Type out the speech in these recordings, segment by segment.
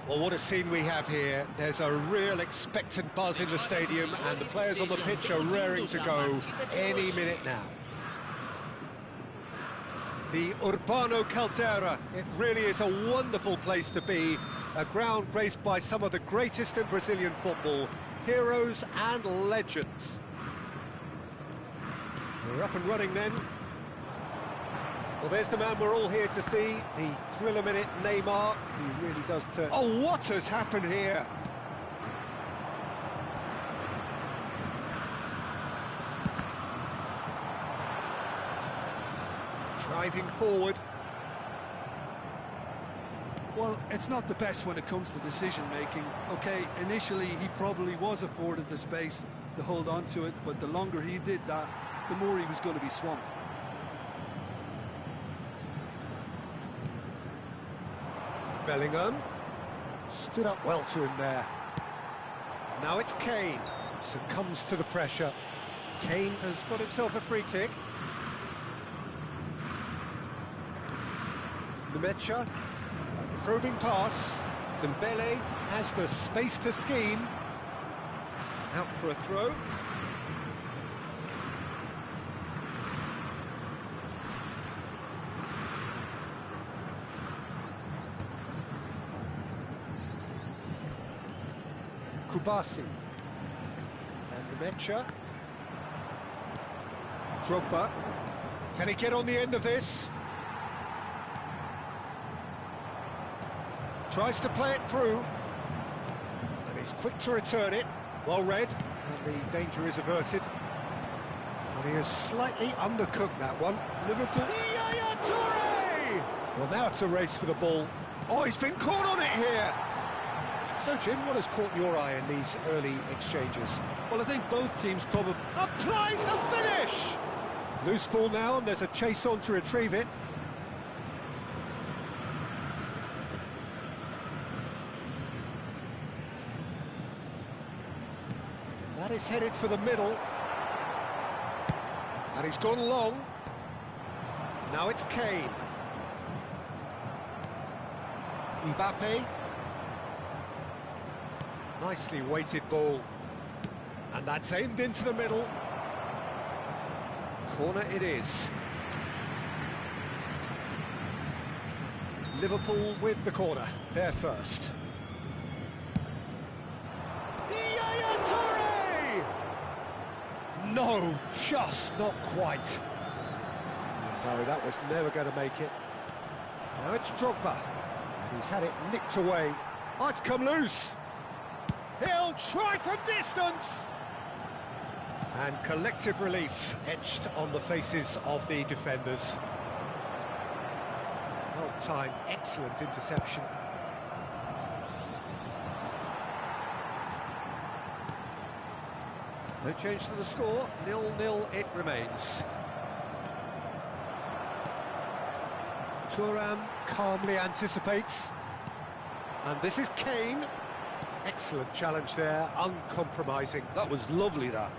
Well, what a scene we have here. There's a real expectant buzz in the stadium, and the players on the pitch are raring to go any minute now. The Urbano Caldera, it really is a wonderful place to be, a ground graced by some of the greatest in Brazilian football, heroes and legends. We're up and running then. Well, there's the man we're all here to see, the thriller-minute Neymar. He really does turn... Oh, what has happened here? Driving forward. Well, it's not the best when it comes to decision-making. Okay, initially he probably was afforded the space to hold on to it, but the longer he did that, the more he was going to be swamped. Bellingham stood up well to him there. Now it's Kane, succumbs to the pressure. Kane has got himself a free kick. Nemecha, a probing pass. Dembele has the space to scheme. Out for a throw. Kubasi and Nemecha. Drogba. Can he get on the end of this? Tries to play it through. And he's quick to return it. Well read. And the danger is averted. And he has slightly undercooked that one. Liverpool. Yaya Toure! Well, now it's a race for the ball. Oh, he's been caught on it here. So, Jim, what has caught your eye in these early exchanges? Well, I think both teams probably... Applies the finish! Loose ball now, and there's a chase on to retrieve it. And that is headed for the middle. And he's gone long. Now it's Kane. Mbappe. Nicely weighted ball. And that's aimed into the middle. Corner it is. Liverpool with the corner. They're first. Yaya Toure! No, just not quite. No, that was never going to make it. Now it's Drogba. And he's had it nicked away. Oh, it's come loose. He'll try from distance! And collective relief etched on the faces of the defenders. Well timed, excellent interception. No change to the score, 0-0 it remains. Thuram calmly anticipates. And this is Kane. Excellent challenge there, uncompromising. That was lovely, that.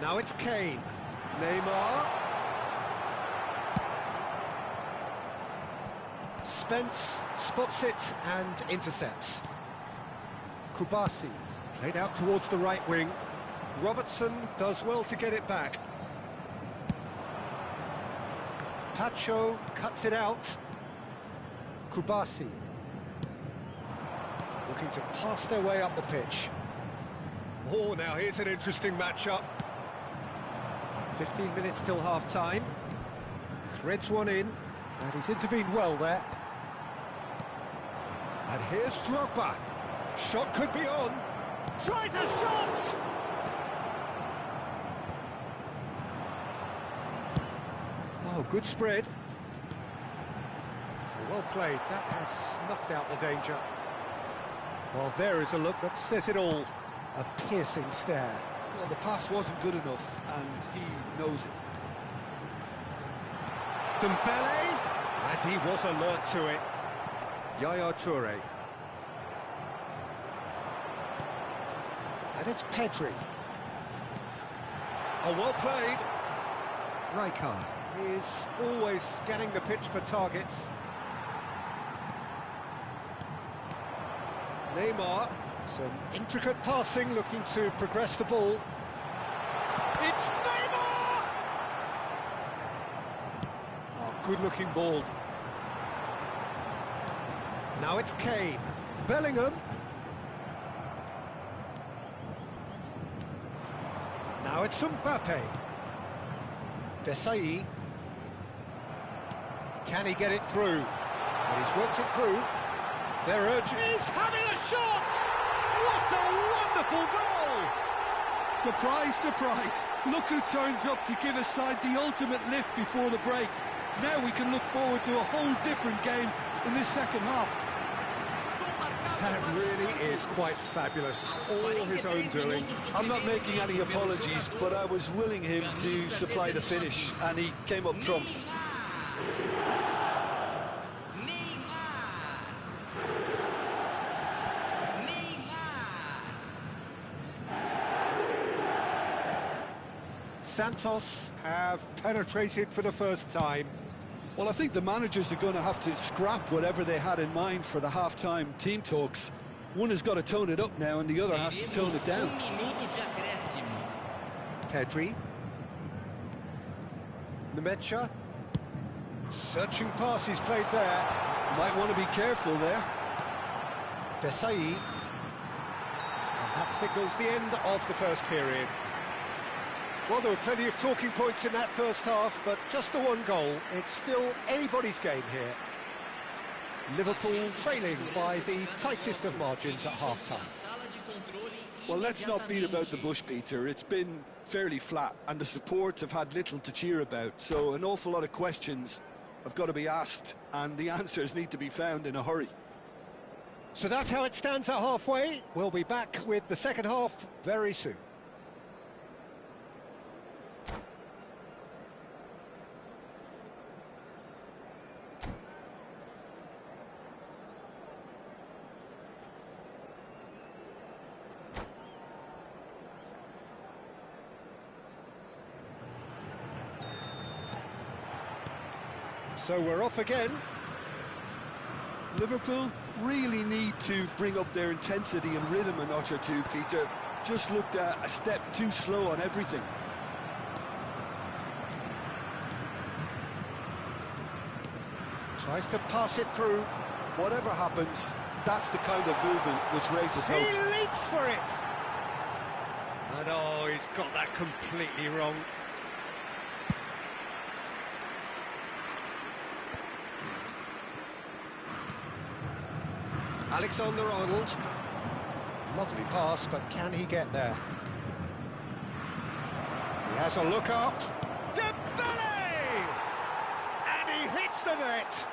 Now it's Kane. Neymar. Spence spots it and intercepts. Kubasi played out towards the right wing. Robertson does well to get it back. Pacho cuts it out. Kubasi. Looking to pass their way up the pitch. Oh, now here's an interesting matchup. 15 minutes till half-time. Threads one in, and he's intervened well there. And here's Drogba. Shot could be on. Tries a shot! Oh, good spread. Well played. That has snuffed out the danger. Well, there is a look that says it all. A piercing stare. Well, the pass wasn't good enough, and he knows it. Dembele, and he was alert to it. Yaya Toure. And it's Pedri. Oh, well played. Rijkaard is always scanning the pitch for targets. Neymar, some intricate passing, looking to progress the ball. It's Neymar! Oh, good-looking ball. Now it's Kane. Bellingham. Now it's Mbappe. Desai. Can he get it through? And he's worked it through. They're urging. He's having a shot! What a wonderful goal! Surprise, surprise. Look who turns up to give his side the ultimate lift before the break. Now we can look forward to a whole different game in this second half. That really is quite fabulous. All his own doing. I'm not making any apologies, but I was willing him to supply the finish, and he came up trumps. Santos have penetrated for the first time. Well, I think the managers are going to have to scrap whatever they had in mind for the half-time team talks. One has got to tone it up now, and the other has to tone it down. Pedri. Nemecha. Searching pass, he's played there. Might want to be careful there. Desai. And that signals the end of the first period. Well, there were plenty of talking points in that first half, but just the one goal. It's still anybody's game here. Liverpool trailing by the tightest of margins at half-time. Well, let's not beat about the bush, Peter. It's been fairly flat, and the support have had little to cheer about, so an awful lot of questions have got to be asked, and the answers need to be found in a hurry. So that's how it stands at halfway. We'll be back with the second half very soon. So we're off again. Liverpool really need to bring up their intensity and rhythm a notch or two, Peter. Just looked a step too slow on everything. Tries to pass it through. Whatever happens, that's the kind of movement which raises hope. He leaps for it! And oh, he's got that completely wrong. Alexander-Arnold. Lovely pass, but can he get there? He has a look up. Dembele! And he hits the net.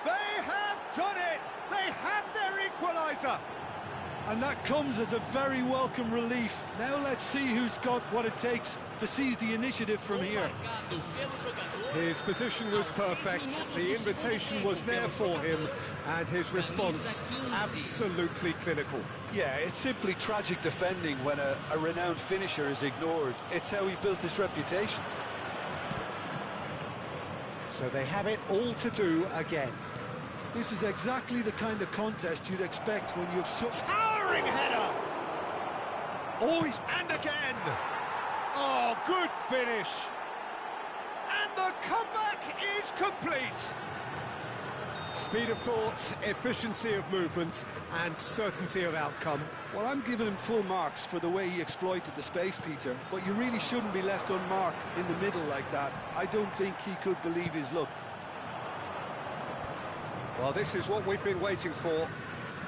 They have done it! They have their equaliser! And that comes as a very welcome relief. Now let's see who's got what it takes to seize the initiative from here. His position was perfect, the invitation was there for him, and his response absolutely clinical. Yeah, it's simply tragic defending when a renowned finisher is ignored. It's how he built his reputation. So they have it all to do again. This is exactly the kind of contest you'd expect when you have towering header! Oh, and again! Oh, good finish! And the comeback is complete! Speed of thought, efficiency of movement, and certainty of outcome. Well, I'm giving him full marks for the way he exploited the space, Peter, but you really shouldn't be left unmarked in the middle like that. I don't think he could believe his luck. Well, this is what we've been waiting for.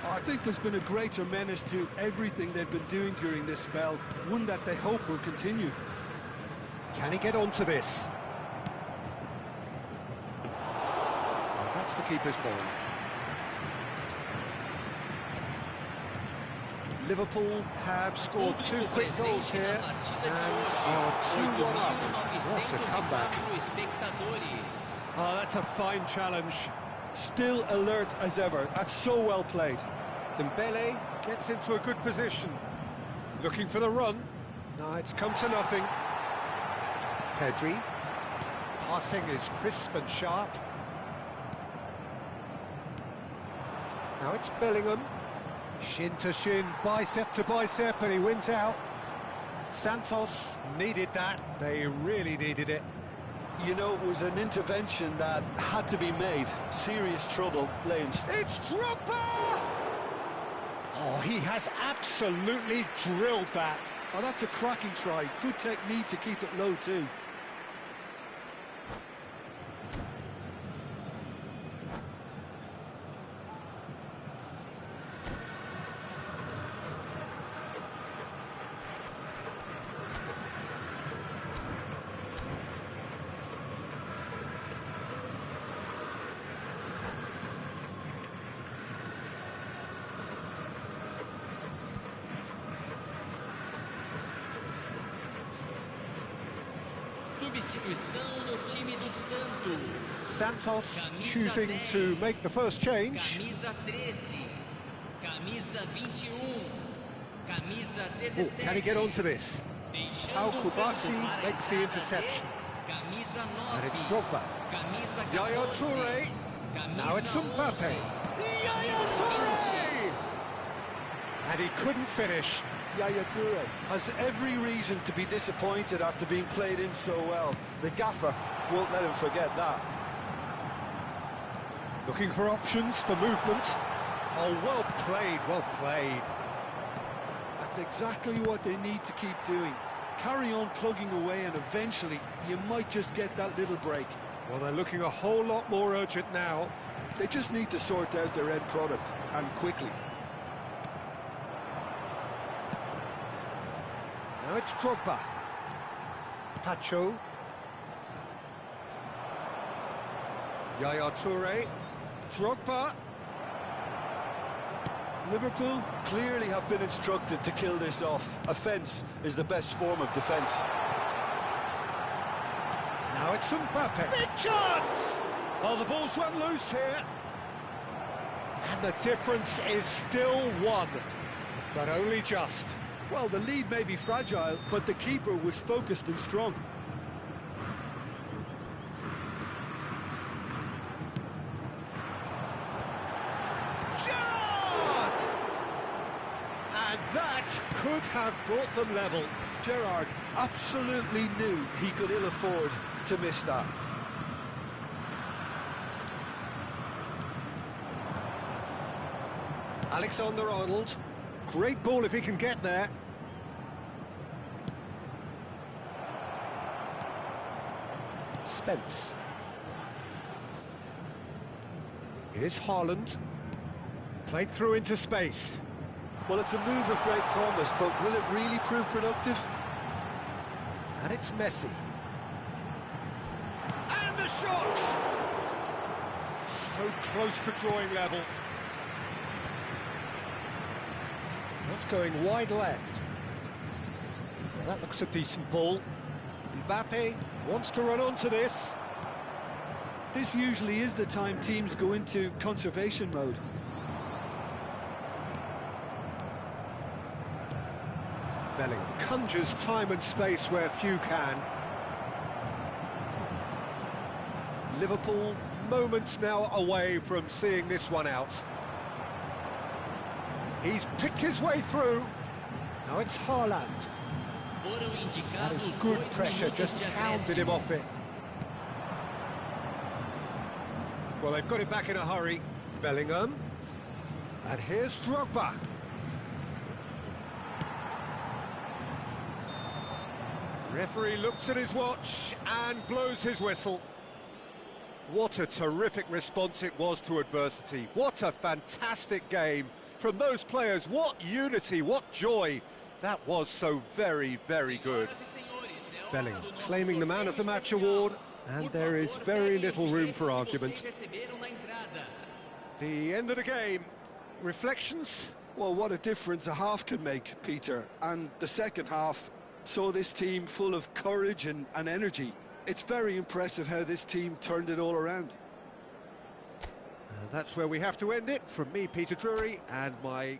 I think there's been a greater menace to everything they've been doing during this spell, one that they hope will continue. Can he get onto this? Well, that's the keeper's ball. Liverpool have scored 2 quick goals here and are 2-1 up. What a comeback. Oh, that's a fine challenge. Still alert as ever. That's so well played. Dembele gets into a good position. Looking for the run. No, it's come to nothing. Pedri. Passing is crisp and sharp. Now it's Bellingham. Shin to shin, bicep to bicep, and he wins out. Santos needed that. They really needed it. You know, it was an intervention that had to be made. Serious trouble laying. It's Drogba! Oh, he has absolutely drilled that. Oh, that's a cracking try. Good technique to keep it low, too. Substituição no time do Santos. Santos Camisa choosing 10, to make the first change. Camisa 13, camisa 21, camisa Oh, 17. can he get onto this? Deixando Al o campo Kubasi para a makes the entrada interception. de Camisa 9, And it's Drogba. camisa 14, Yaya Toure. camisa Now it's 11, Mbappe. Yaya Toure! And he couldn't finish. Yaya Toure has every reason to be disappointed after being played in so well. The gaffer won't let him forget that. Looking for options for movement. Oh, well played, well played. That's exactly what they need to keep doing. Carry on plugging away and eventually you might just get that little break. Well, they're looking a whole lot more urgent now. They just need to sort out their end product, and quickly. Now it's Drogba. Pacho. Yaya Toure. Drogba. Liverpool clearly have been instructed to kill this off. Offence is the best form of defence. Now it's Mbappe. Big chance! Oh, the ball's run loose here. And the difference is still one, but only just. Well, the lead may be fragile, but the keeper was focused and strong. Gerrard! And that could have brought them level. Gerrard absolutely knew he could ill afford to miss that. Alexander-Arnold. Great ball if he can get there. Spence. Here's Haaland. Played through into space. Well, it's a move of great promise, but will it really prove productive? And it's Messi. And the shot! So close to drawing level. That's going wide left. Well, that looks a decent ball. Mbappe wants to run onto this. This usually is the time teams go into conservation mode. Bellingham conjures time and space where few can. Liverpool moments now away from seeing this one out. He's picked his way through. Now it's Haaland. That is good pressure, just hounded him off it. Well, they've got it back in a hurry. Bellingham. And here's Drogba. Referee looks at his watch and blows his whistle. What a terrific response it was to adversity. What a fantastic game from those players. What unity, what joy. That was so very, very good. Bellingham claiming the Man of the Match award, and there is very little room for argument. The end of the game. Reflections? Well, what a difference a half can make, Peter. And the second half saw this team full of courage and energy. It's very impressive how this team turned it all around. That's where we have to end it. From me, Peter Drury, and my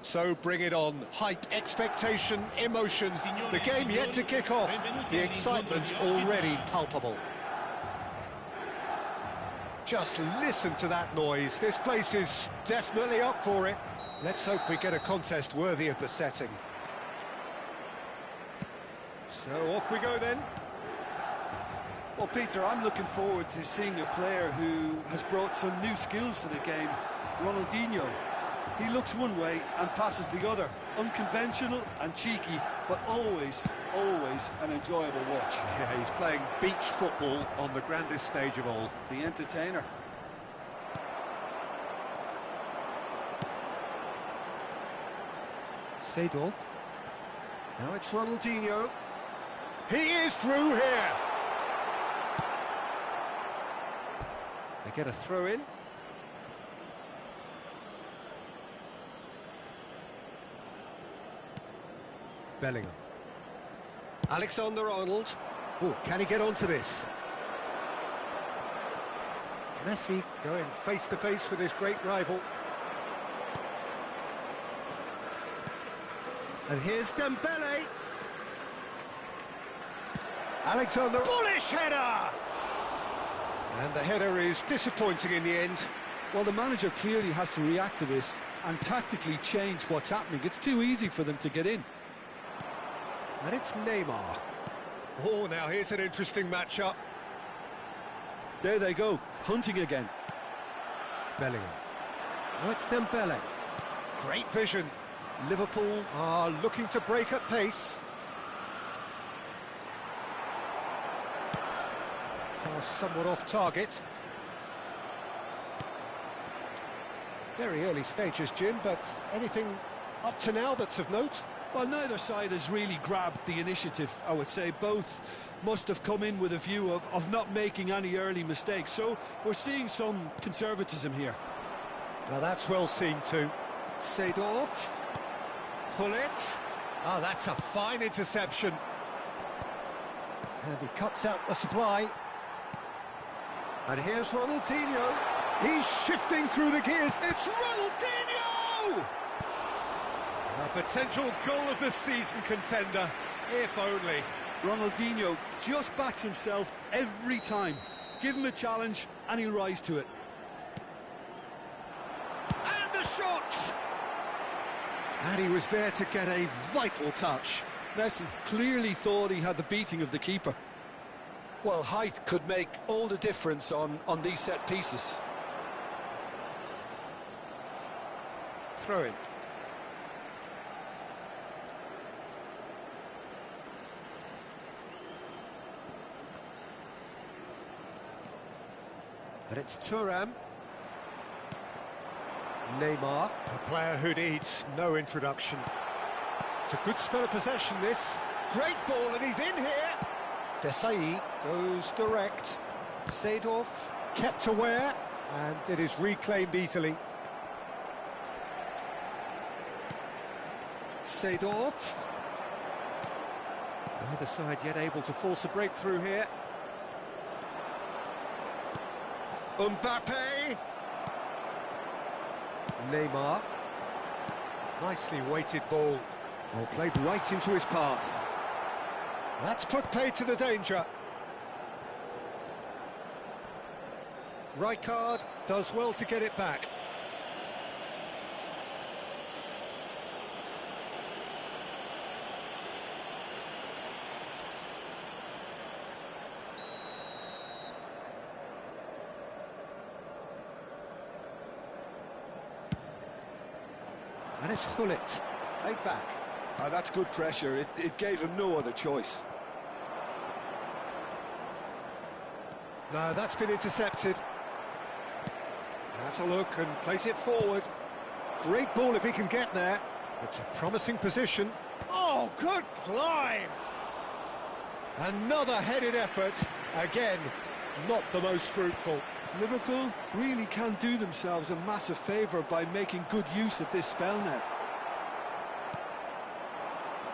So bring it on. Hype, expectation, emotion. The game yet to kick off. The excitement already palpable. Just listen to that noise. This place is definitely up for it. Let's hope we get a contest worthy of the setting. So off we go then. Well, Peter, I'm looking forward to seeing a player who has brought some new skills to the game. Ronaldinho. He looks one way and passes the other. Unconventional and cheeky, but always an enjoyable watch. Yeah, he's playing beach football on the grandest stage of all. The entertainer. Seedorf. Now it's Ronaldinho. He is through here. They get a throw in. Bellingham. Alexander-Arnold. Oh, can he get onto this? Messi going face-to-face with his great rival. And here's Dembele. Alexander, bullish header! And the header is disappointing in the end. Well, the manager clearly has to react to this and tactically change what's happening. It's too easy for them to get in. And it's Neymar. Oh, now here's an interesting matchup. There they go, hunting again. Bellingham. Now it's Dembele. Great vision. Liverpool are looking to break at pace. Pass somewhat off target. Very early stages, Jim, but anything up to now that's of note? Well, neither side has really grabbed the initiative, I would say. Both must have come in with a view of not making any early mistakes. So we're seeing some conservatism here. Now that's well seen too. Seedorf. Hullet. Oh, that's a fine interception. And he cuts out the supply. And here's Ronaldinho. He's shifting through the gears. It's Ronaldinho! A potential goal of the season contender, if only. Ronaldinho just backs himself every time. Give him a challenge and he'll rise to it. And the shot! And he was there to get a vital touch. Messi clearly thought he had the beating of the keeper. Well, height could make all the difference on these set pieces. Throw in. And it's Thuram. Neymar, a player who needs no introduction. It's a good spell of possession, this. Great ball, and he's in here. Desai goes direct. Seedorf kept aware, and it is reclaimed easily. Seedorf. Neither side yet able to force a breakthrough here. Mbappe. Neymar. Nicely weighted ball. Well, played right into his path. That's put paid to the danger. Rijkaard does well to get it back. And it's Hullet, played back. That's good pressure. It gave him no other choice. No, that's been intercepted. Has a look and place it forward. Great ball if he can get there. It's a promising position. Oh, good climb! Another headed effort. Again, not the most fruitful. Liverpool really can do themselves a massive favour by making good use of this spell now.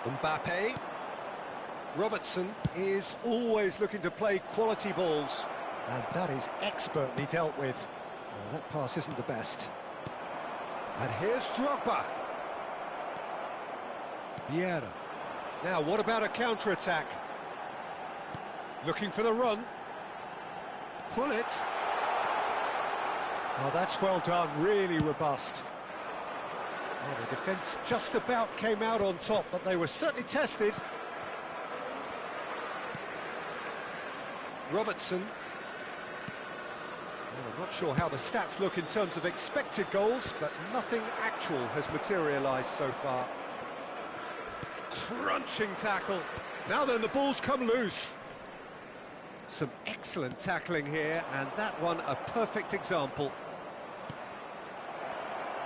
Mbappe. Robertson is always looking to play quality balls. And that is expertly dealt with. Well, that pass isn't the best. And here's Drogba. Vieira. Now, what about a counter-attack? Looking for the run. Pull it. Oh, that's well done, really robust. Well, the defence just about came out on top, but they were certainly tested. Robertson. Well, I'm not sure how the stats look in terms of expected goals, but nothing actual has materialised so far. Crunching tackle. Now then, the ball's come loose. Some excellent tackling here, and that one a perfect example.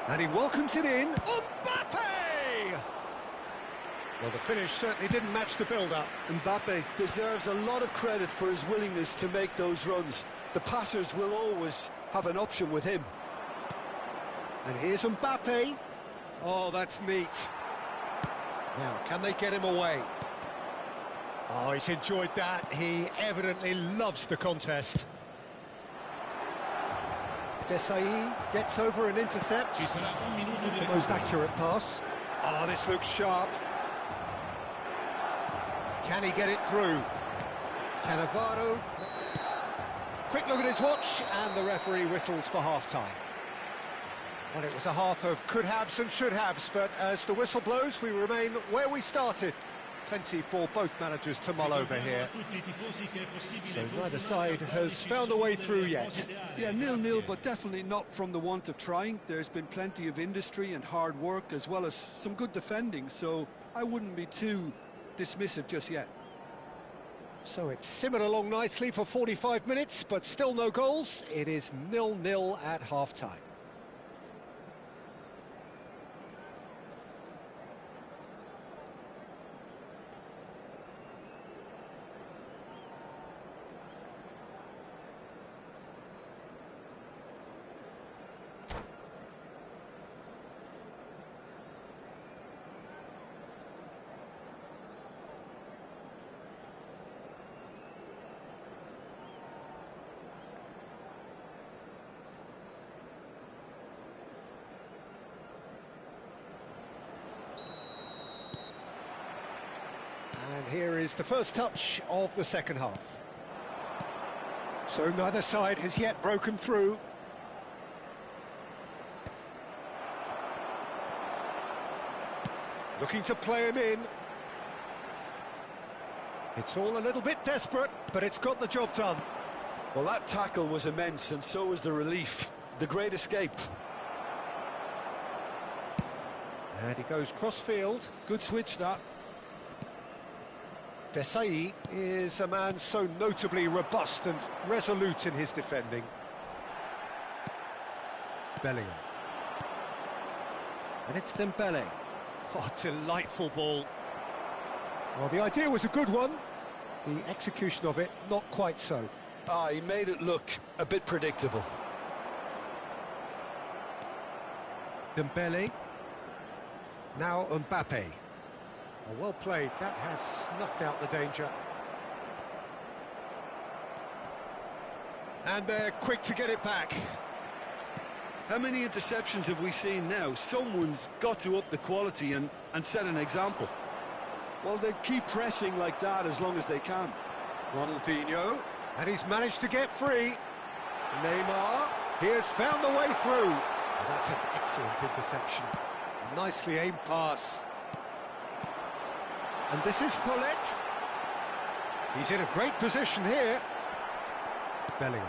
And he welcomes it in. Mbappe! Well, the finish certainly didn't match the build-up. Mbappe deserves a lot of credit for his willingness to make those runs. The passers will always have an option with him. And here's Mbappe. Oh, that's neat. Now, can they get him away? Oh, he's enjoyed that. He evidently loves the contest. Desai gets over and intercepts. The most accurate pass. Oh, this looks sharp. Can he get it through? Cannavaro. Quick look at his watch, and the referee whistles for half-time. Well, it was a half of could-haves and should-haves, but as the whistle blows, we remain where we started. Plenty for both managers to mull over here. So neither side has found a way through yet. Yeah, 0-0, but definitely not from the want of trying. There's been plenty of industry and hard work, as well as some good defending, so I wouldn't be too dismissive just yet. So it's simmered along nicely for 45 minutes, but still no goals. It is 0-0 at half-time. And here is the first touch of the second half. So neither side has yet broken through. Looking to play him in. It's all a little bit desperate, but it's got the job done. Well, that tackle was immense, and so was the relief. The great escape. And he goes cross-field. Good switch, that. Desai is a man so notably robust and resolute in his defending. Bellingham. And it's Dembele. Oh, delightful ball. Well, the idea was a good one. The execution of it, not quite so. Ah, he made it look a bit predictable. Dembele. Now Mbappe. Oh, well played, that has snuffed out the danger. And they're quick to get it back. How many interceptions have we seen now? Someone's got to up the quality and set an example. Well, they keep pressing like that as long as they can. Ronaldinho, and he's managed to get free. Neymar, he has found the way through. Oh, that's an excellent interception. Nicely aimed pass. And this is Hullet. He's in a great position here. Bellingham.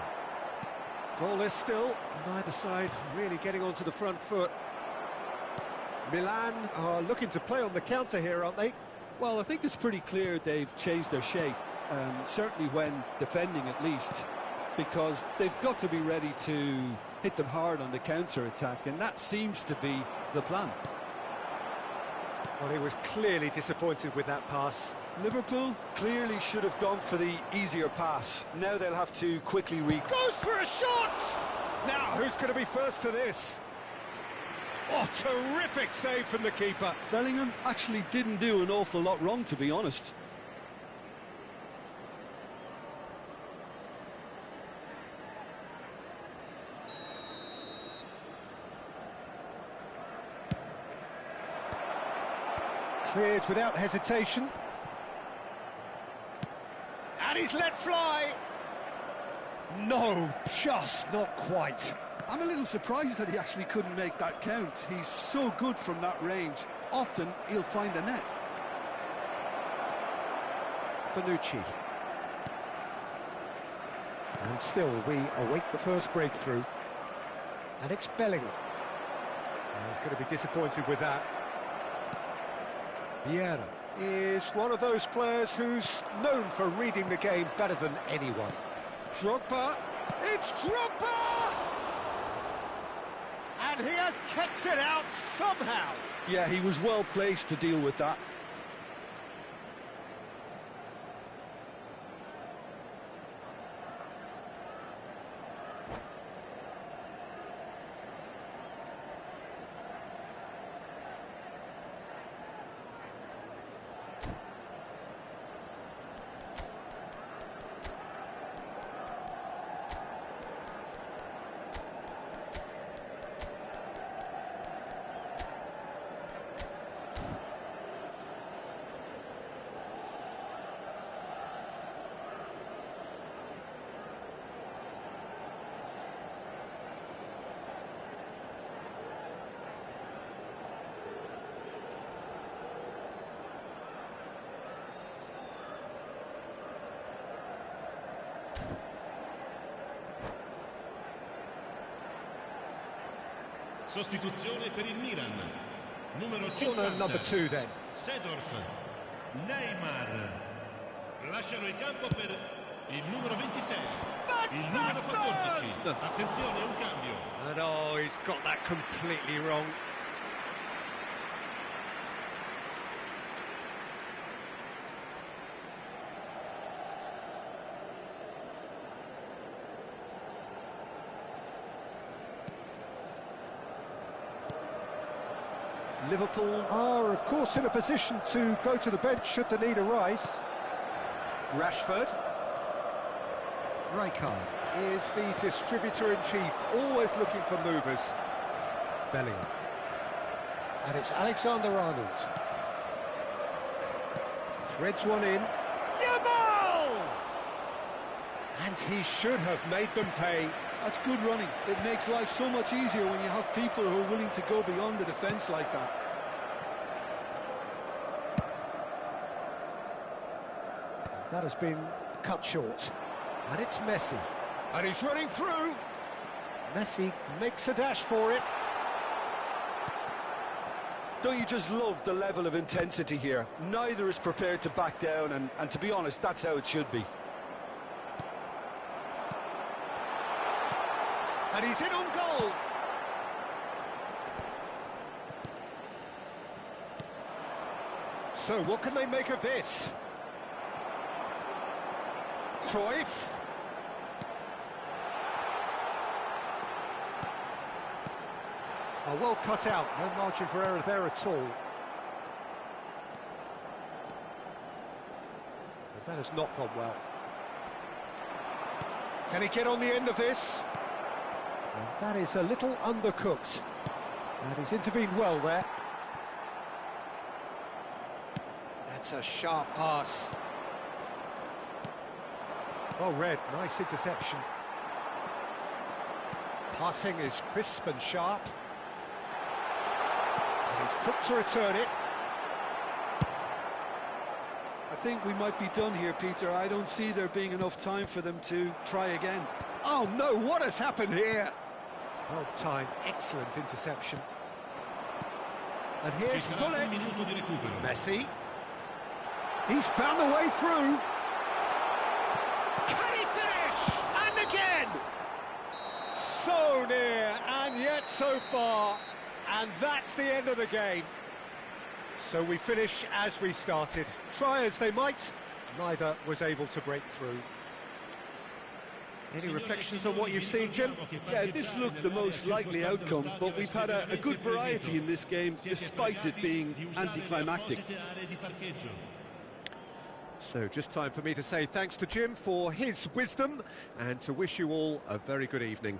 Goalless still. Neither side really getting onto the front foot. Milan are looking to play on the counter here, aren't they? Well, I think it's pretty clear they've changed their shape, certainly when defending at least, because they've got to be ready to hit them hard on the counter-attack, and that seems to be the plan. Well, he was clearly disappointed with that pass. Liverpool clearly should have gone for the easier pass. Now they'll have to quickly Goes for a shot! Now, who's going to be first to this? Oh, terrific save from the keeper. Bellingham actually didn't do an awful lot wrong, to be honest. Cleared without hesitation. And he's let fly. No, just not quite. I'm a little surprised that he actually couldn't make that count. He's so good from that range. Often he'll find a net. Bonucci. And still we await the first breakthrough. And it's Bellingham. And he's going to be disappointed with that. Vieira is one of those players who's known for reading the game better than anyone. Drogba. It's Drogba! And he has kept it out somehow. Yeah, he was well placed to deal with that. Sostituzione per il Milan. Numero 50. Corner number 2 then. Seedorf. Neymar. Lasciano il campo per il numero 26. Il numero 14. Attenzione, un cambio. And oh, he's got that completely wrong. Liverpool are, of course, in a position to go to the bench should the need arise. Rashford. Rijkaard is the distributor-in-chief, always looking for movers. Bellingham. And it's Alexander-Arnold. Threads one in. Yamal! And he should have made them pay. That's good running. It makes life so much easier when you have people who are willing to go beyond the defence like that. That has been cut short. And it's Messi. And he's running through. Messi makes a dash for it. Don't you just love the level of intensity here? Neither is prepared to back down, and to be honest, that's how it should be. And he's in on goal. So what can they make of this? Cruyff. Oh, well cut out, no margin for error there at all. But that has not gone well. Can he get on the end of this? And that is a little undercooked. And he's intervened well there. That's a sharp pass. Well read, nice interception. Passing is crisp and sharp. And he's quick to return it. I think we might be done here, Peter. I don't see there being enough time for them to try again. Oh no, what has happened here? Well timed, excellent interception. And here's Gullit. Messi. He's found the way through. Can he finish? And again! So near, and yet so far. And that's the end of the game. So we finish as we started. Try as they might, neither was able to break through. Any reflections on what you've seen, Jim? Yeah, this looked the most likely outcome, but we've had a good variety in this game, despite it being anticlimactic. So just time for me to say thanks to Jim for his wisdom and to wish you all a very good evening.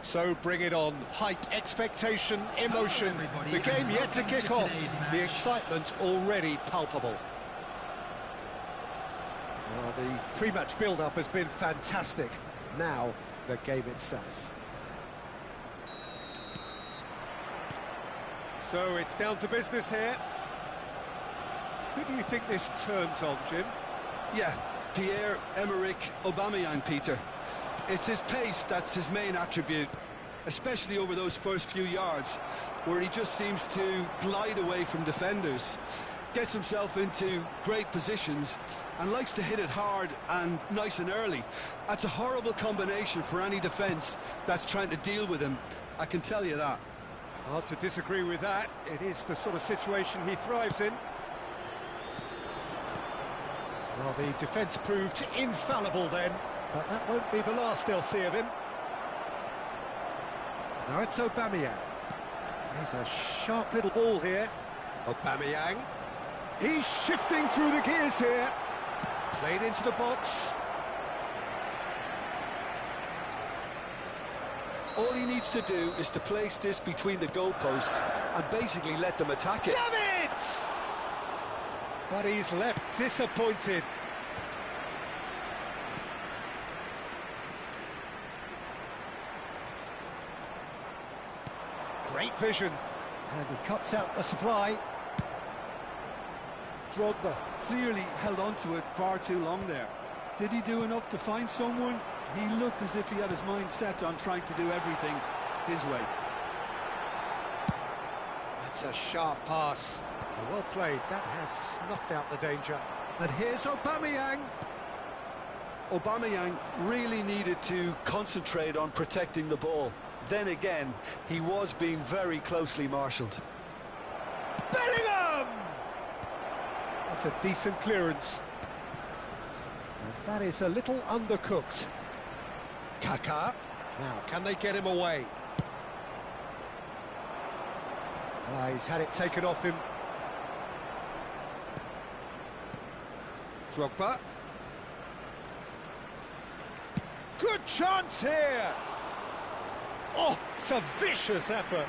So bring it on. Hype, expectation, emotion. The game yet to kick off. The excitement already palpable. Well, the pre-match build-up has been fantastic. Now, the game itself. So it's down to business here. Who do you think this turns on, Jim? Yeah, Pierre-Emerick Aubameyang, Peter. It's his pace that's his main attribute, especially over those first few yards, where he just seems to glide away from defenders, gets himself into great positions, and likes to hit it hard and nice and early. That's a horrible combination for any defence that's trying to deal with him, I can tell you that. Hard to disagree with that. It is the sort of situation he thrives in. Well, the defence proved infallible then, but that won't be the last they'll see of him. Now it's Aubameyang. He's a sharp little ball here. Aubameyang. He's shifting through the gears here. Played into the box. All he needs to do is to place this between the goalposts and basically let them attack it. Damn it! But he's left disappointed. Great vision. And he cuts out the supply. Drogba clearly held on to it far too long there. Did he do enough to find someone? He looked as if he had his mind set on trying to do everything his way. That's a sharp pass. Well played. That has snuffed out the danger. And here's Aubameyang. Aubameyang really needed to concentrate on protecting the ball. Then again, he was being very closely marshalled. Bellingham! That's a decent clearance. And that is a little undercooked. Kaká. Now, can they get him away? He's had it taken off him. Drogba. Good chance here! Oh, it's a vicious effort.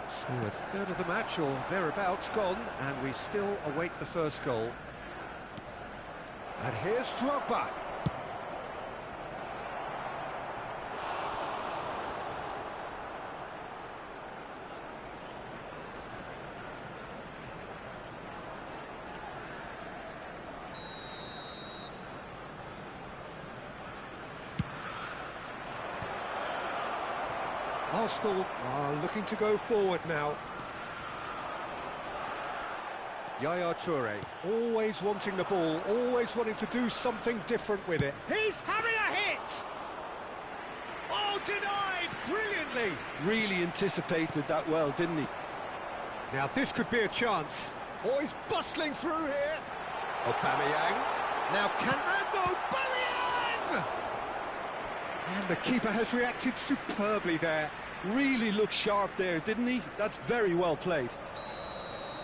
So a third of the match, or thereabouts, gone, and we still await the first goal. And here's Drogba. Arsenal are looking to go forward now. Yaya Toure, always wanting the ball, always wanting to do something different with it. He's having a hit! Oh, denied brilliantly! Really anticipated that well, didn't he? Now this could be a chance. Oh, he's bustling through here. Aubameyang. Now can... And Aubameyang! And the keeper has reacted superbly there. Really looked sharp there, didn't he? That's very well played.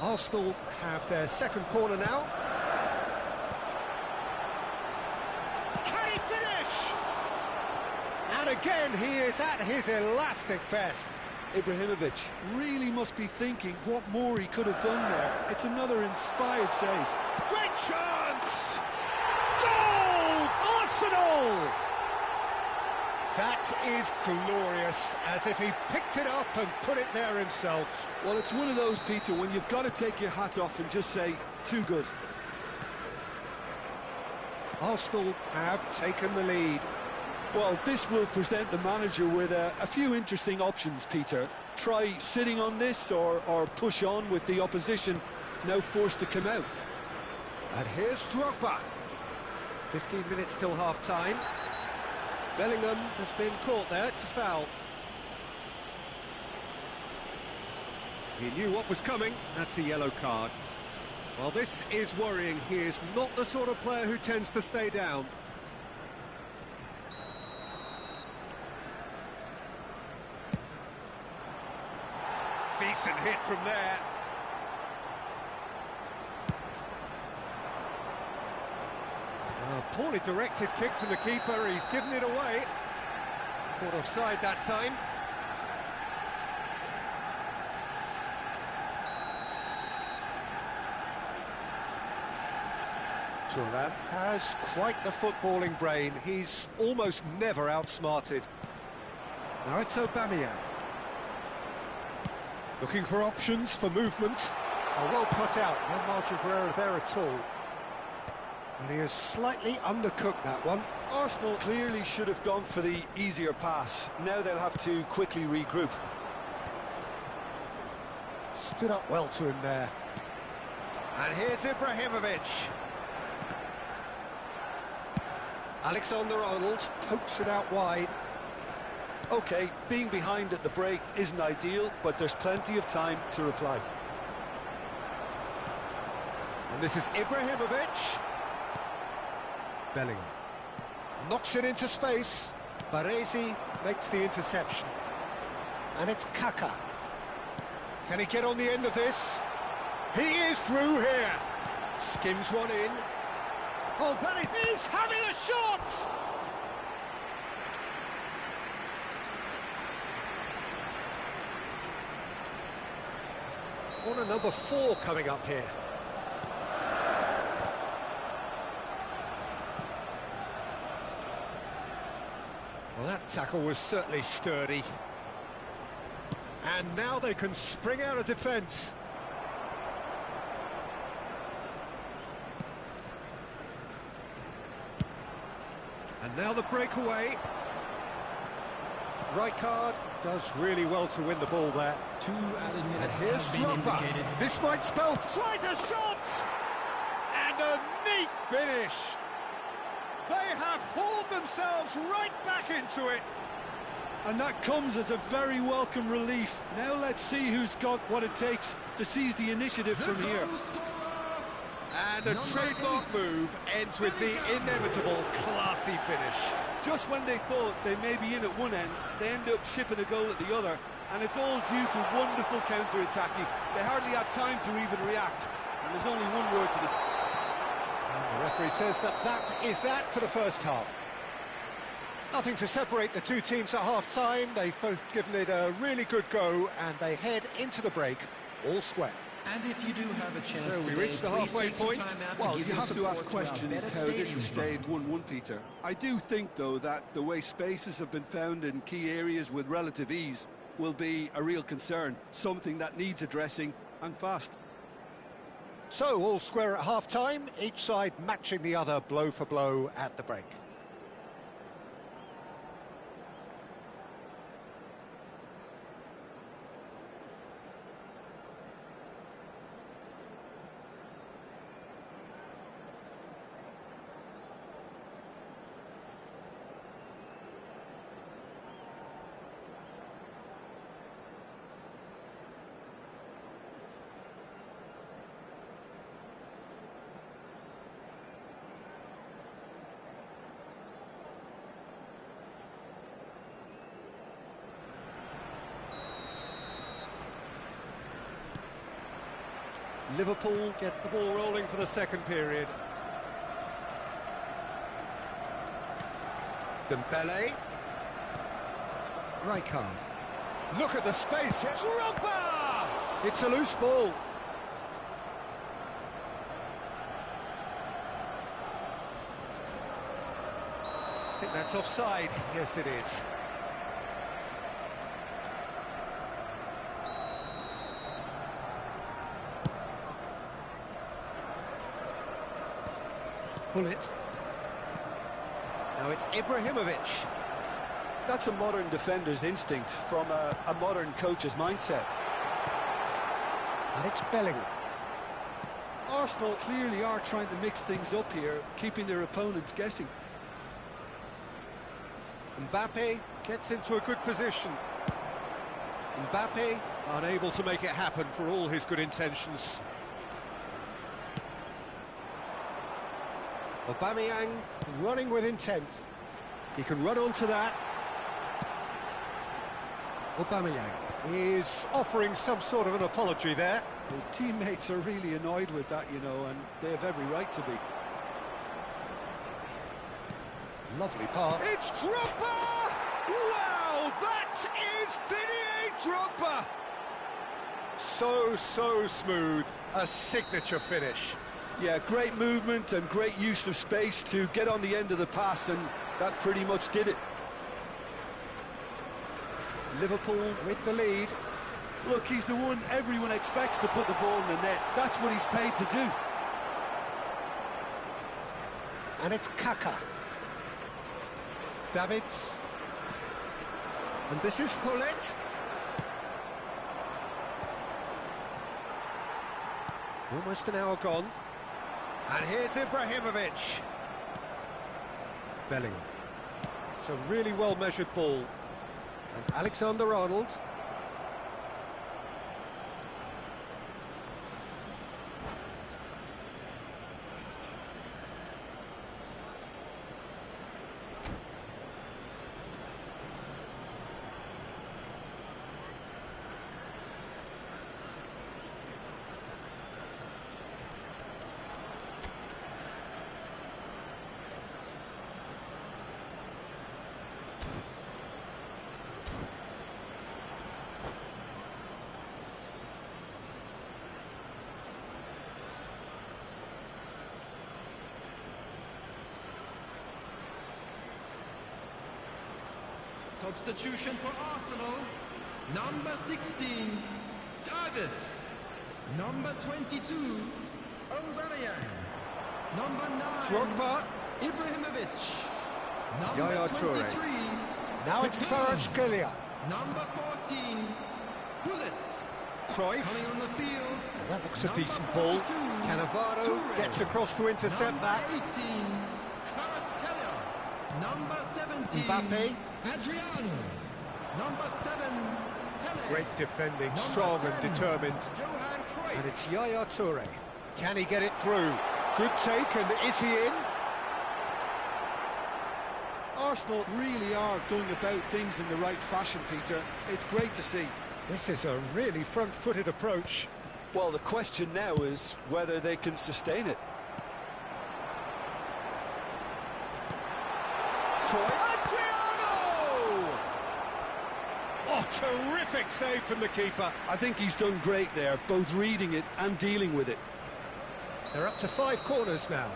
Arsenal have their second corner now. Can he finish? And again, he is at his elastic best. Ibrahimovic really must be thinking what more he could have done there. It's another inspired save. Great chance! Goal! Arsenal! That is glorious, as if he picked it up and put it there himself. Well, it's one of those, Peter, when you've got to take your hat off and just say, too good. Arsenal have taken the lead. Well, this will present the manager with a few interesting options, Peter. Try sitting on this or push on with the opposition now forced to come out. And here's Drogba. 15 minutes till half-time. Bellingham has been caught there, it's a foul. He knew what was coming, that's a yellow card. Well, this is worrying. He is not the sort of player who tends to stay down. Decent hit from there. A poorly directed kick from the keeper, he's given it away. Caught offside that time. Thuram has quite the footballing brain. He's almost never outsmarted. Now it's Aubameyang. Looking for options for movement. Oh, well cut out, no margin for error there at all. And he has slightly undercooked that one. Arsenal clearly should have gone for the easier pass. Now they'll have to quickly regroup. Stood up well to him there. And here's Ibrahimovic. Alexander-Arnold pokes it out wide. OK, being behind at the break isn't ideal, but there's plenty of time to reply. And this is Ibrahimovic. Bellingham knocks it into space. Baresi makes the interception. And it's Kaka. Can he get on the end of this? He is through here. Skims one in. Oh, that is... He's having a shot! Corner number 4 coming up here. Well, that tackle was certainly sturdy. And now they can spring out of defence. And now the breakaway. Rijkaard does really well to win the ball there. 2 added minutes. And here's Drogba. This might spell... Tries a shot! And a neat finish. They have hauled themselves right back into it. And that comes as a very welcome relief. Now let's see who's got what it takes to seize the initiative from here. And a trademark move ends with the inevitable classy finish. Just when they thought they may be in at one end, they end up shipping a goal at the other, and it's all due to wonderful counter-attacking. They hardly had time to even react, and there's only one word to this. And the referee says that is that for the first half. Nothing to separate the two teams at half-time. They've both given it a really good go, and they head into the break all square. And if you do have a chance So we today, reach the please halfway take some point. time out Well, give you your have to ask support to our questions better how this stadium has stayed 1-1, Peter. I do think, though, that the way spaces have been found in key areas with relative ease will be a real concern, something that needs addressing, and fast. So all square at half-time, each side matching the other blow for blow at the break. Liverpool get the ball rolling for the second period. Dembele. Rijkaard. Look at the space. Drogba! It's a loose ball. I think that's offside. Yes, it is. Pull it. Now it's Ibrahimovic. That's a modern defender's instinct from a modern coach's mindset. And it's Bellingham. Arsenal clearly are trying to mix things up here, keeping their opponents guessing. Mbappe gets into a good position. Mbappe unable to make it happen for all his good intentions. Aubameyang running with intent. He can run onto that. Aubameyang is offering some sort of an apology there. His teammates are really annoyed with that, you know, and they have every right to be. Lovely pass. It's Drogba! Wow, that is Didier Drogba! So smooth. A signature finish. Yeah, great movement and great use of space to get on the end of the pass, and that pretty much did it. Liverpool with the lead. Look, he's the one everyone expects to put the ball in the net. That's what he's paid to do. And it's Kaka. Davids. And this is Hullet. Almost an hour gone. And here's Ibrahimovic. Bellingham. It's a really well-measured ball. And Alexander-Arnold. Substitution for Arsenal. Number 16, Davids. Number 22, Aubameyang. Number 9, Drogba. Ibrahimovic. Yaya Number Toure. 23, Now it's Kvaratskhelia. Number 14, Hullet. Cruyff. Coming on the field. That looks a Number decent ball. 42, Cannavaro Toure. gets across to intercept Number that. 18, Kvaratskhelia. Number 17, Mbappe. Adriano. Number 7, Pele. Great defending, Number strong 10, and determined. Johan Cruyff. And it's Yaya Toure. Can he get it through? Good take, and is he in? Arsenal really are going about things in the right fashion, Peter. It's great to see. This is a really front-footed approach. Well, the question now is whether they can sustain it. Adriano! Oh, terrific save from the keeper. I think he's done great there, both reading it and dealing with it. They're up to 5 corners now.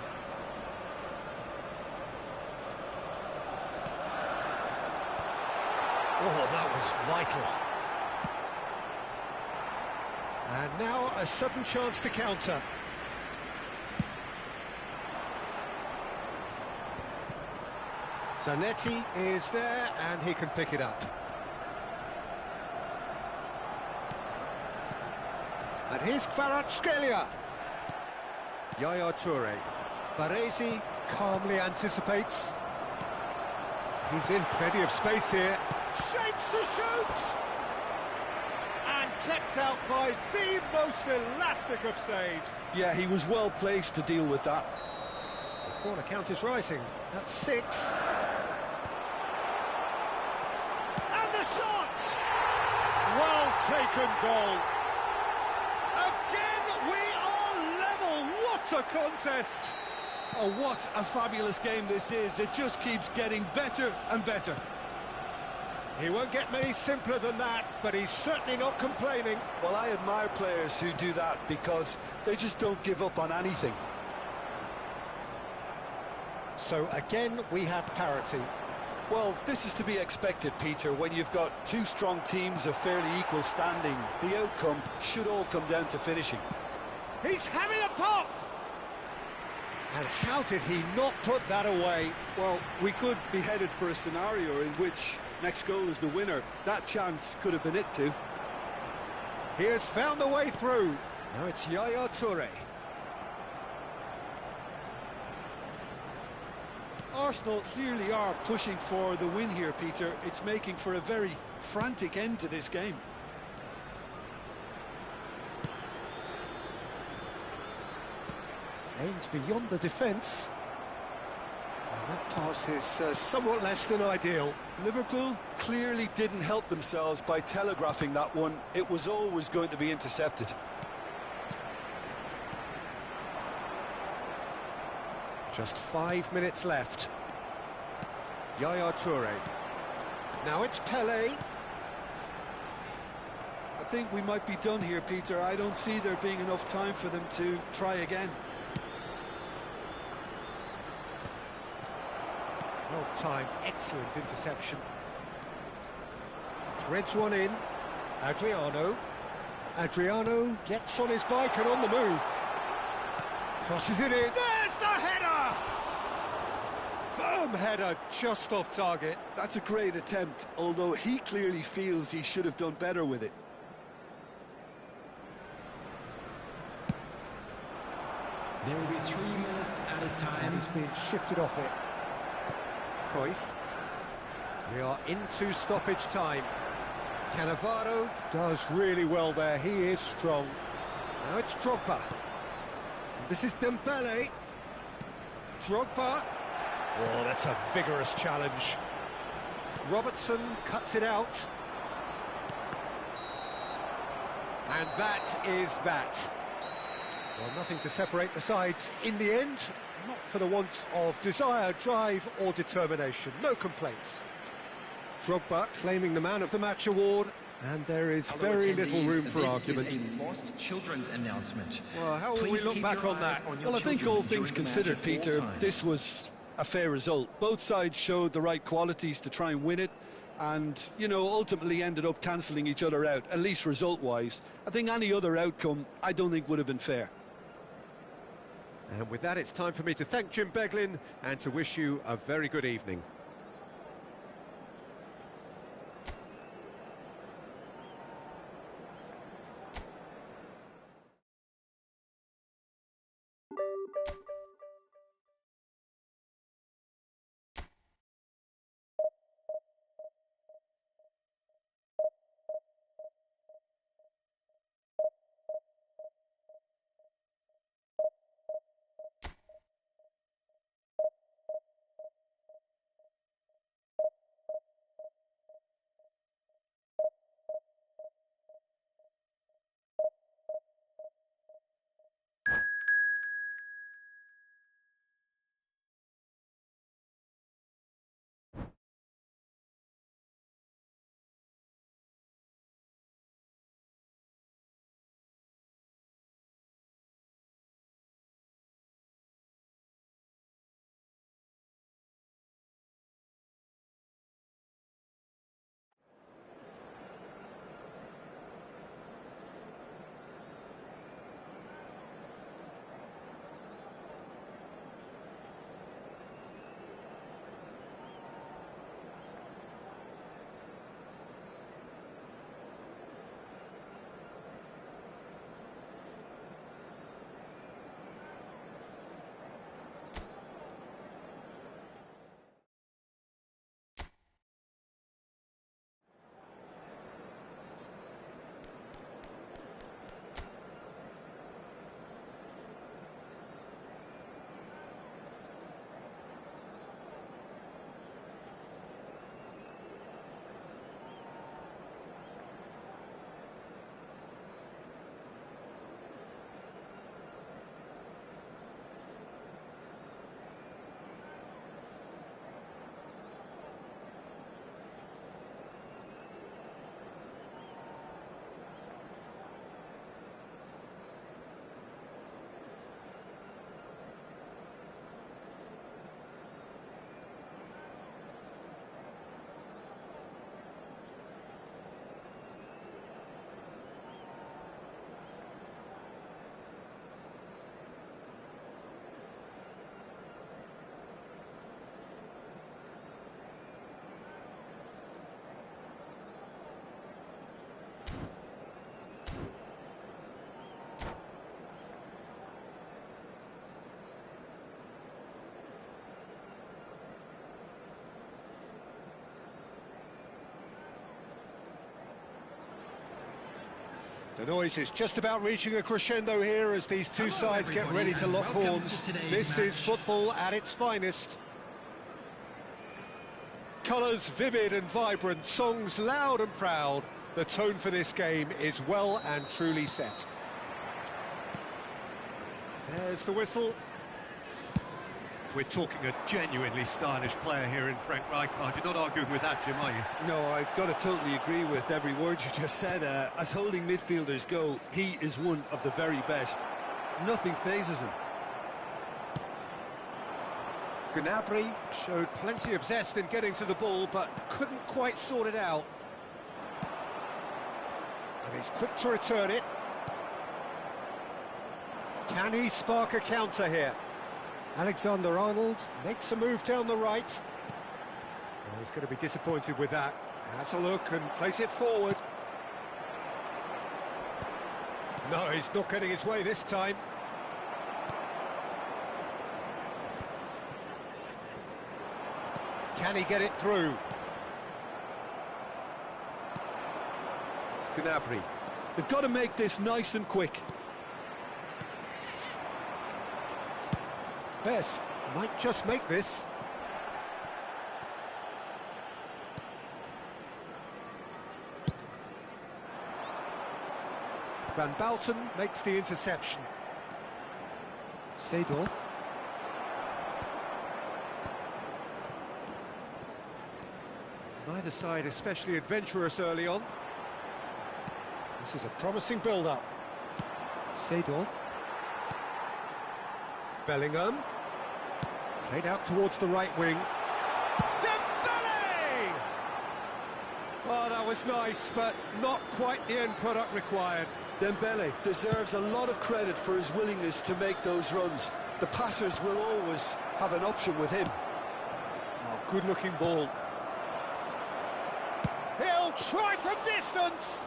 Oh, that was vital. And now a sudden chance to counter. Zanetti is there, and he can pick it up. And here's Kvaratskhelia. Yaya Toure. Baresi calmly anticipates. He's in plenty of space here. Shapes to shoot! And kept out by the most elastic of saves. Yeah, he was well placed to deal with that. The corner count is rising. That's 6. And the shot! Well taken goal. Again, we are level. What a contest! Oh, what a fabulous game this is. It just keeps getting better and better. He won't get many simpler than that, but he's certainly not complaining. Well, I admire players who do that because they just don't give up on anything. So again, we have parity. Well, this is to be expected, Peter, when you've got 2 strong teams of fairly equal standing. The outcome should all come down to finishing. He's having a pop! And how did he not put that away? Well, we could be headed for a scenario in which next goal is the winner. That chance could have been it too. He has found a way through. Now it's Yaya Toure. Arsenal clearly are pushing for the win here, Peter. It's making for a very frantic end to this game. Aims beyond the defence. And that pass is somewhat less than ideal. Liverpool clearly didn't help themselves by telegraphing that one. It was always going to be intercepted. Just 5 minutes left. Yaya Toure. Now it's Pele. I think we might be done here, Peter. I don't see there being enough time for them to try again. Well timed, excellent interception. Threads one in. Adriano gets on his bike and on the move. Crosses it in. There's the header! Firm header, just off target. That's a great attempt, although he clearly feels he should have done better with it. There will be 3 minutes at a time. And he's been shifted off it. Cruyff. We are into stoppage time. Cannavaro does really well there, he is strong. Now it's Drogba. This is Dembele. Drogba. Oh, that's a vigorous challenge. Robertson cuts it out. And that is that. Well, nothing to separate the sides in the end, not for the want of desire, drive or determination. No complaints. Drogba claiming the Man of the Match award, and there is very little room for argument. This is a lost children's announcement. Well, how will we look back on that? Well, I think all things considered, Peter, this was a fair result. Both sides showed the right qualities to try and win it, and, you know, ultimately ended up cancelling each other out, at least result-wise. I think any other outcome, I don't think would have been fair. And with that, it's time for me to thank Jim Beglin and to wish you a very good evening. The noise is just about reaching a crescendo here as these two sides get ready to lock horns. This is football at its finest. Colours vivid and vibrant, songs loud and proud. The tone for this game is well and truly set. There's the whistle. We're talking a genuinely stylish player here in Frank Rijkaard. You're not arguing with that, Jim, are you? No, I've got to totally agree with every word you just said. As holding midfielders go, he is one of the very best. Nothing phases him. Gnabry showed plenty of zest in getting to the ball, but couldn't quite sort it out. And he's quick to return it. Can he spark a counter here? Alexander-Arnold makes a move down the right. Well, he's going to be disappointed with that. Has a look and plays it forward. No, he's not getting his way this time. Can he get it through? Gnabry. They've got to make this nice and quick. Best might just make this. Van Bouten makes the interception. Seedorf. Neither side especially adventurous early on. This is a promising build-up. Seedorf. Bellingham. Played out towards the right wing. Dembele! Well, that was nice, but not quite the end product required. Dembele deserves a lot of credit for his willingness to make those runs. The passers will always have an option with him. Oh, good-looking ball. He'll try from distance!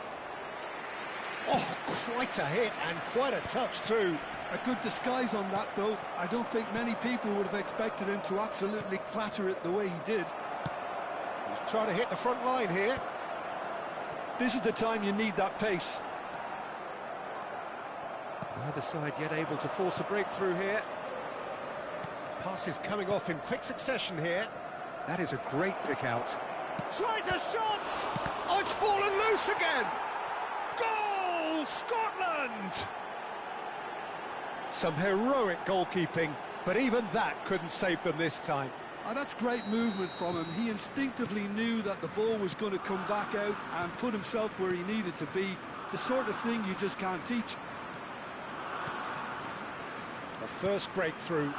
Oh, quite a hit and quite a touch too. A good disguise on that, though. I don't think many people would have expected him to absolutely clatter it the way he did. He's trying to hit the front line here. This is the time you need that pace. Neither side yet able to force a breakthrough here. Passes coming off in quick succession here. That is a great pick out. Tries a shot! Oh, it's fallen loose again! Goal! Scotland! Some heroic goalkeeping, but even that couldn't save them this time. Oh, that's great movement from him. He instinctively knew that the ball was going to come back out and put himself where he needed to be. The sort of thing you just can't teach. The first breakthrough.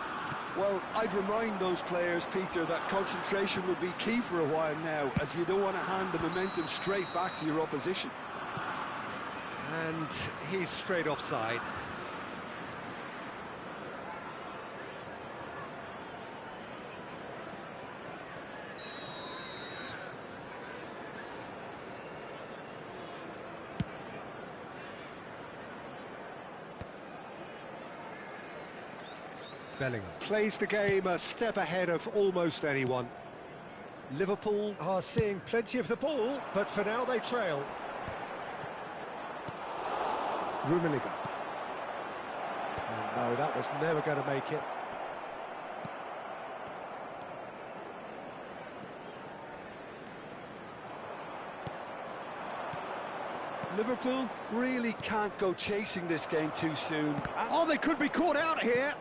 Well, I'd remind those players, Peter, that concentration will be key for a while now, as you don't want to hand the momentum straight back to your opposition. And he's straight offside. Bellingham plays the game a step ahead of almost anyone. Liverpool are seeing plenty of the ball, but for now they trail. Rummenigge. Oh, no, that was never going to make it. Liverpool really can't go chasing this game too soon. Oh, they could be caught out here.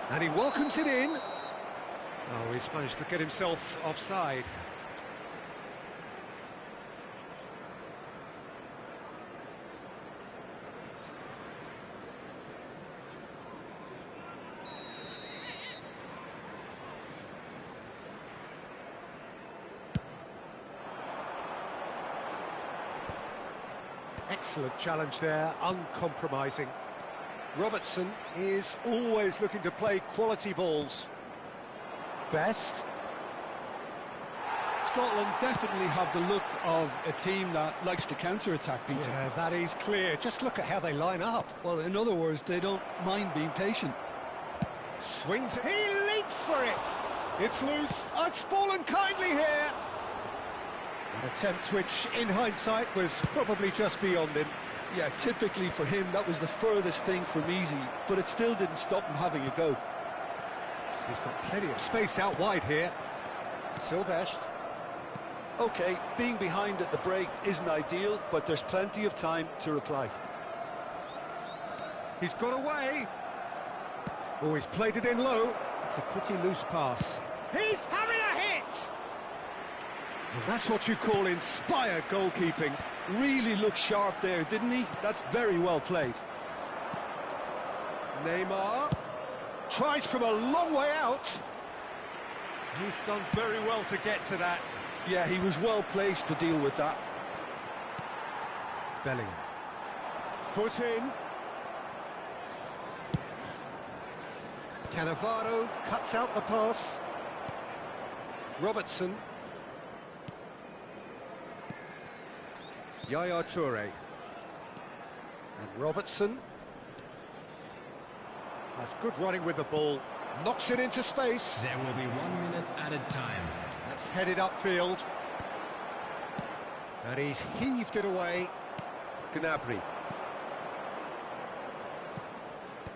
And he welcomes it in. Oh, he's managed to get himself offside. Excellent challenge there, uncompromising. Robertson is always looking to play quality balls. Best. Scotland definitely have the look of a team that likes to counter-attack, Peter. Yeah, that is clear. Just look at how they line up. Well, in other words, they don't mind being patient. Swings, he leaps for it. It's loose. Oh, it's fallen kindly here. An attempt which, in hindsight, was probably just beyond him. Yeah, typically for him, that was the furthest thing from easy, but it still didn't stop him having a go. He's got plenty of space out wide here. Silvestre. OK, being behind at the break isn't ideal, but there's plenty of time to reply. He's got away. Oh, he's played it in low. It's a pretty loose pass. He's having a hit! And that's what you call inspired goalkeeping. Really looked sharp there, didn't he? That's very well played. Neymar tries from a long way out. He's done very well to get to that. Yeah, he was well placed to deal with that. Bellingham. Foot in. Cannavaro cuts out the pass. Robertson. Yaya Toure. And Robertson. That's good running with the ball. Knocks it into space. There will be 1 minute added time. That's headed upfield. And he's heaved it away. Gnabry.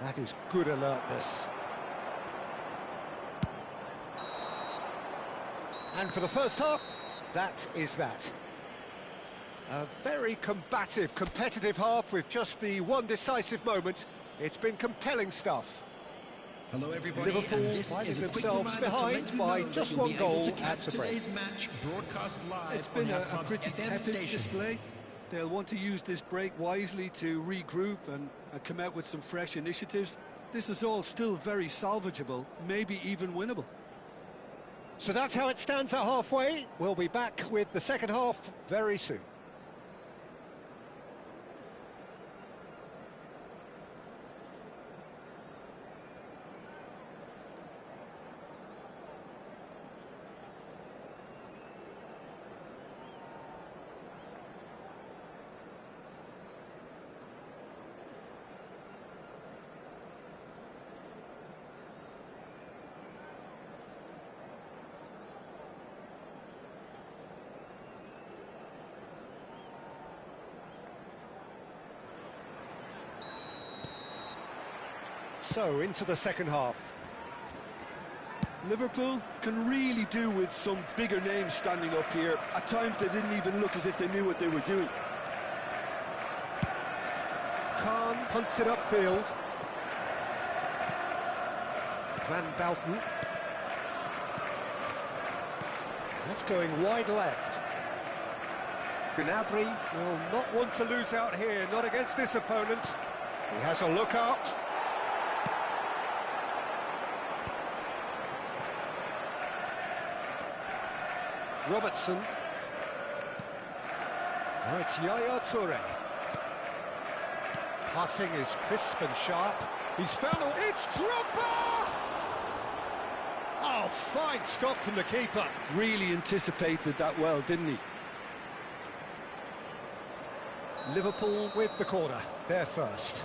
That is good alertness. And for the first half, that is that. A very combative, competitive half with just the one decisive moment. It's been compelling stuff. Hello everybody. Liverpool finding themselves behind by just one goal at the break. Match broadcast live. It's been a pretty tepid display. They'll want to use this break wisely to regroup and come out with some fresh initiatives. This is all still very salvageable, maybe even winnable. So that's how it stands at halfway. We'll be back with the second half very soon. So, into the second half. Liverpool can really do with some bigger names standing up here. At times they didn't even look as if they knew what they were doing. Khan punts it upfield. Van Belten. That's going wide left. Gnabry will not want to lose out here, not against this opponent. He has a look up. Robertson. Now it's Yaya Toure. Passing is crisp and sharp. He's found a... It's Drogba! Oh, fine stop from the keeper. Really anticipated that well, didn't he? Liverpool with the corner. They're first.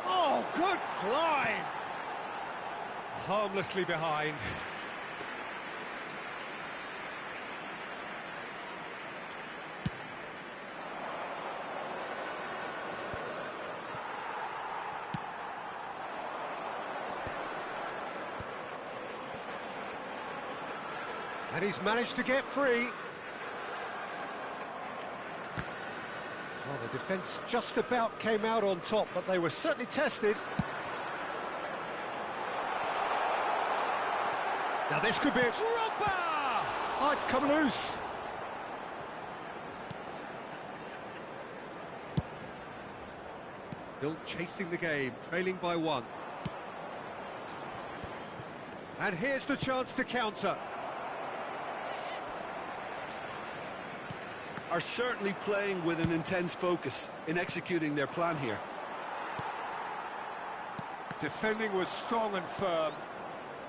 Oh, good climb! Harmlessly behind. And he's managed to get free. Well, the defence just about came out on top, but they were certainly tested. Now this could be a Drogba! Oh, it's come loose. Still chasing the game, trailing by 1. And here's the chance to counter. Are certainly playing with an intense focus in executing their plan here. Defending was strong and firm.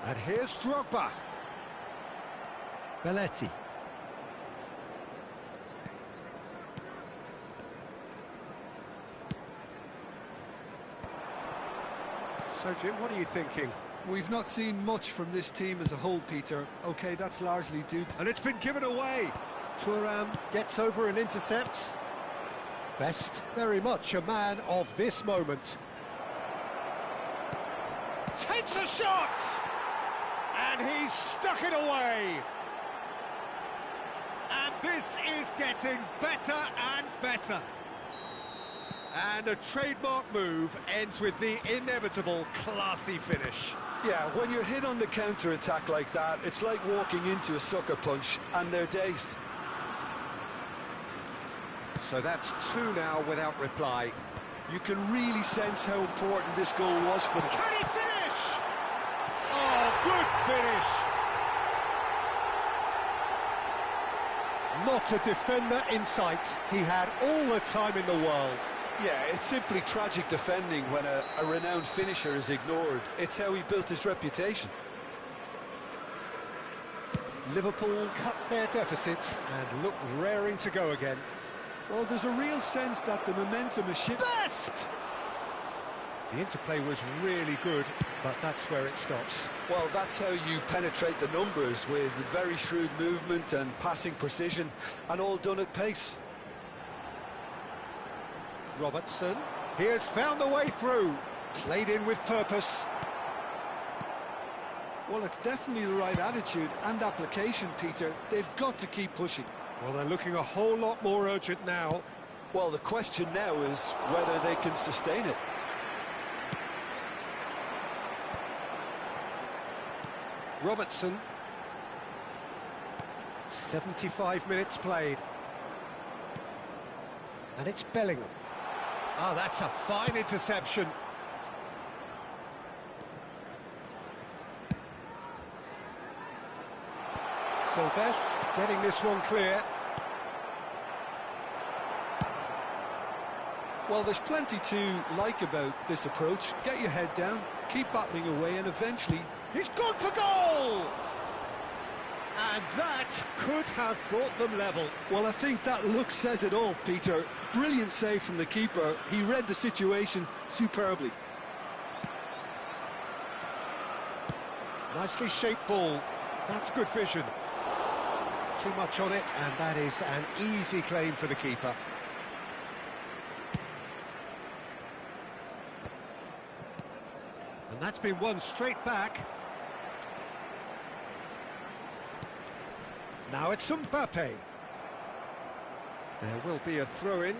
And here's Drogba. Belletti. So, Jim, what are you thinking? We've not seen much from this team as a whole, Peter. OK, that's largely due to... And it's been given away. Thuram gets over and intercepts. Best very much a man of this moment. Takes a shot! And he's stuck it away. And this is getting better and better. And a trademark move ends with the inevitable classy finish. Yeah, when you're hit on the counter-attack like that, it's like walking into a sucker punch, and they're dazed. So that's 2 now without reply. You can really sense how important this goal was for them. Can he finish? Oh, good finish! Not a defender in sight. He had all the time in the world. Yeah, it's simply tragic defending when a renowned finisher is ignored. It's how he built his reputation. Liverpool cut their deficit and look raring to go again. Well, there's a real sense that the momentum is shifting. Best! The interplay was really good, but that's where it stops. Well, that's how you penetrate the numbers, with very shrewd movement and passing precision, and all done at pace. Robertson, he has found the way through, played in with purpose. Well, it's definitely the right attitude and application, Peter. They've got to keep pushing. Well, they're looking a whole lot more urgent now. Well, the question now is whether they can sustain it. Robertson. 75 minutes played. And it's Bellingham. Oh, that's a fine interception. Sylvestre getting this one clear. Well, there's plenty to like about this approach. Get your head down, keep battling away, and eventually... He's gone for goal! And that could have brought them level. Well, I think that look says it all, Peter. Brilliant save from the keeper. He read the situation superbly. Nicely shaped ball. That's good vision. Too much on it, and that is an easy claim for the keeper. And that's been won straight back. Now it's Mbappe. There will be a throw-in.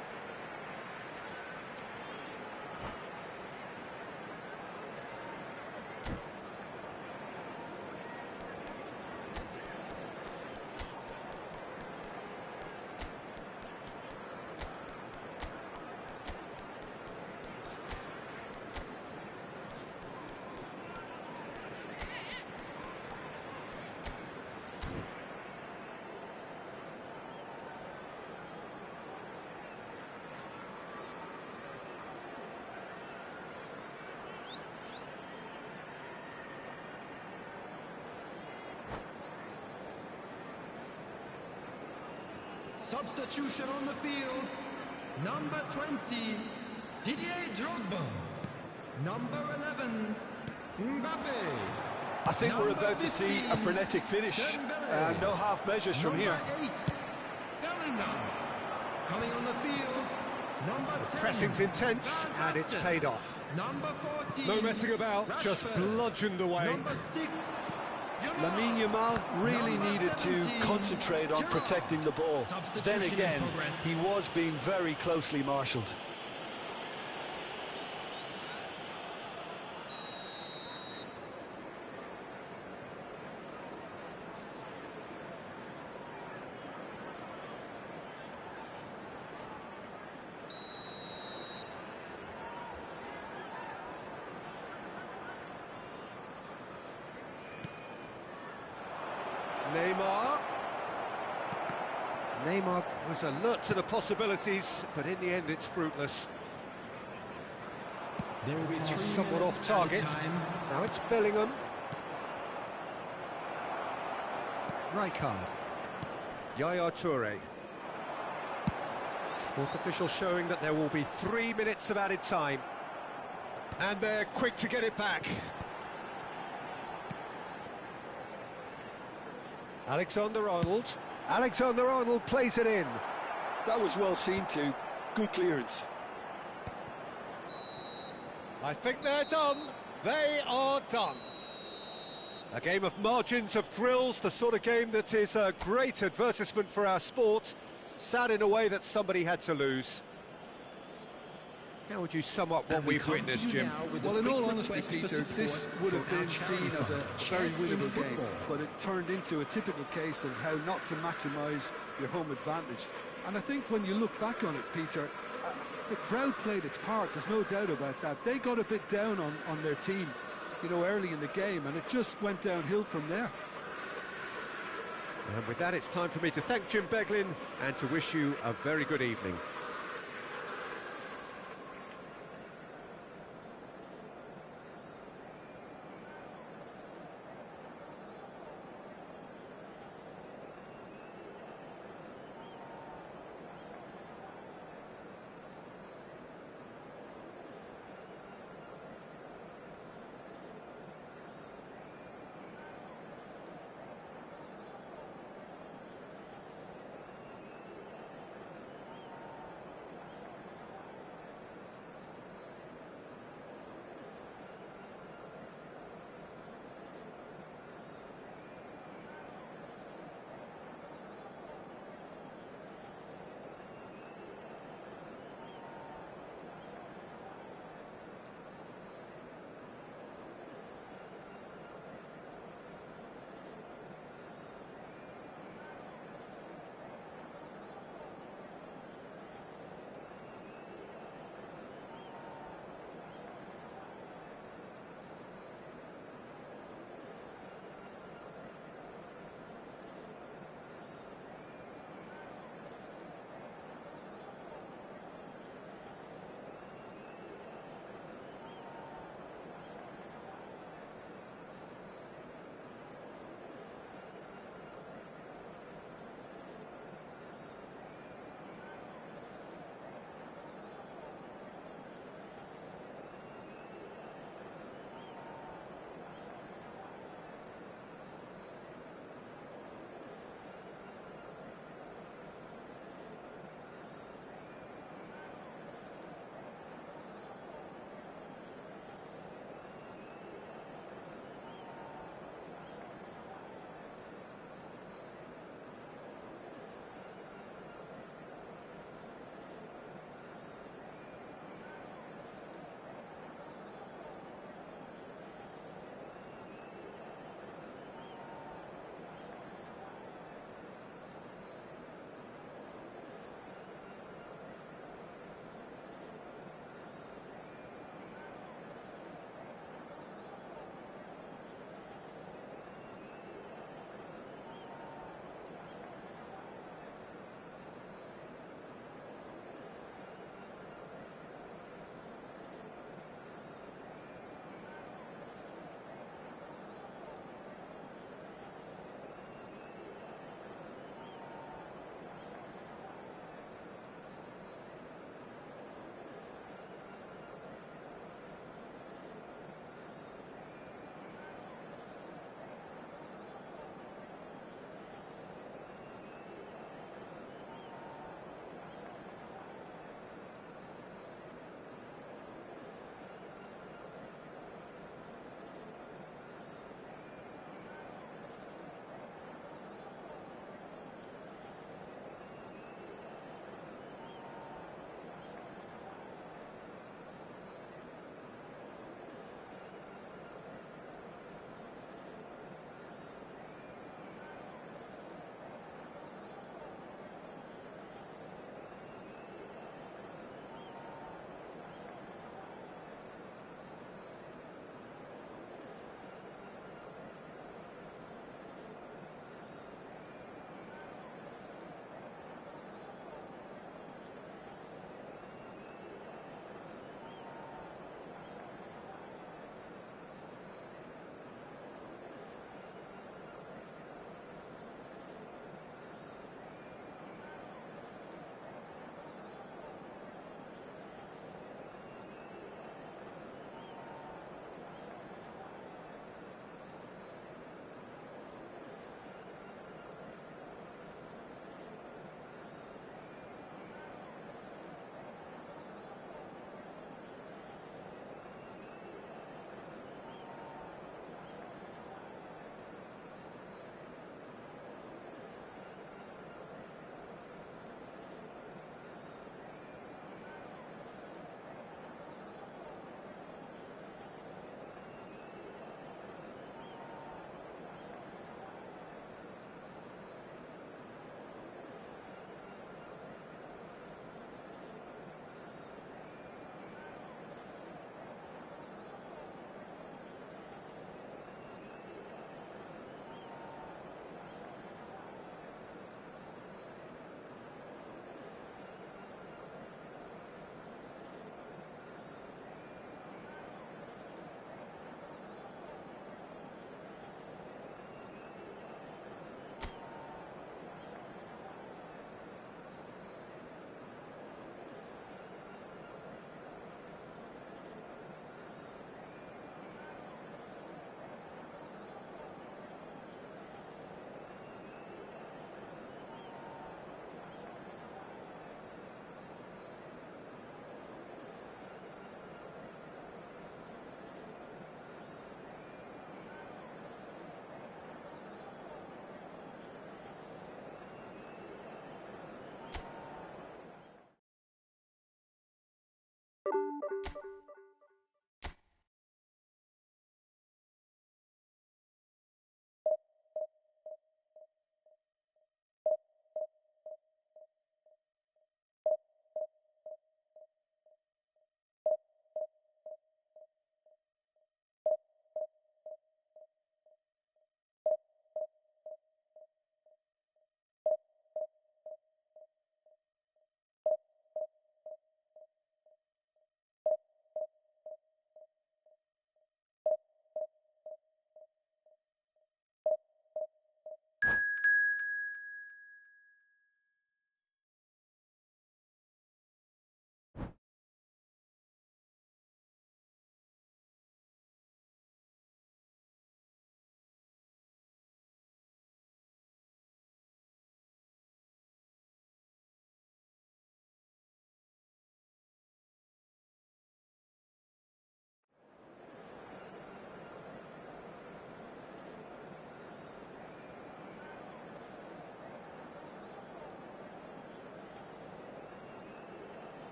Substitution on the field. Number 20, Didier Drogba. Number 11, Mbappe. I think we're about to see a frenetic finish. No half measures from here. Number 8, Bellingham. Coming on the field, number 10. Pressing's intense, and it's paid off. Number 14. No messing about, Rashford. just bludgeoned away. Number 6, Lamine Yamal really needed to 17, concentrate on protecting the ball. Then again, he was being very closely marshalled. Neymar was alert to the possibilities, but in the end it's fruitless. There will be 3 Somewhat off target. Now it's Bellingham. Rijkaard. Yaya Toure. Fourth official showing that there will be 3 minutes of added time. And they're quick to get it back. Alexander-Arnold. Alexander-Arnold plays it in. That was well seen too. Good clearance. I think they're done. They are done. A game of margins, of thrills, the sort of game that is a great advertisement for our sport. Sad in a way that somebody had to lose. How would you sum up what we've witnessed, Jim? Well, in all honesty, Peter, this would have been seen as a very winnable game, but it turned into a typical case of how not to maximise your home advantage. And I think when you look back on it, Peter, the crowd played its part, there's no doubt about that. They got a bit down on their team, you know, early in the game, and it just went downhill from there. And with that, it's time for me to thank Jim Beglin and to wish you a very good evening.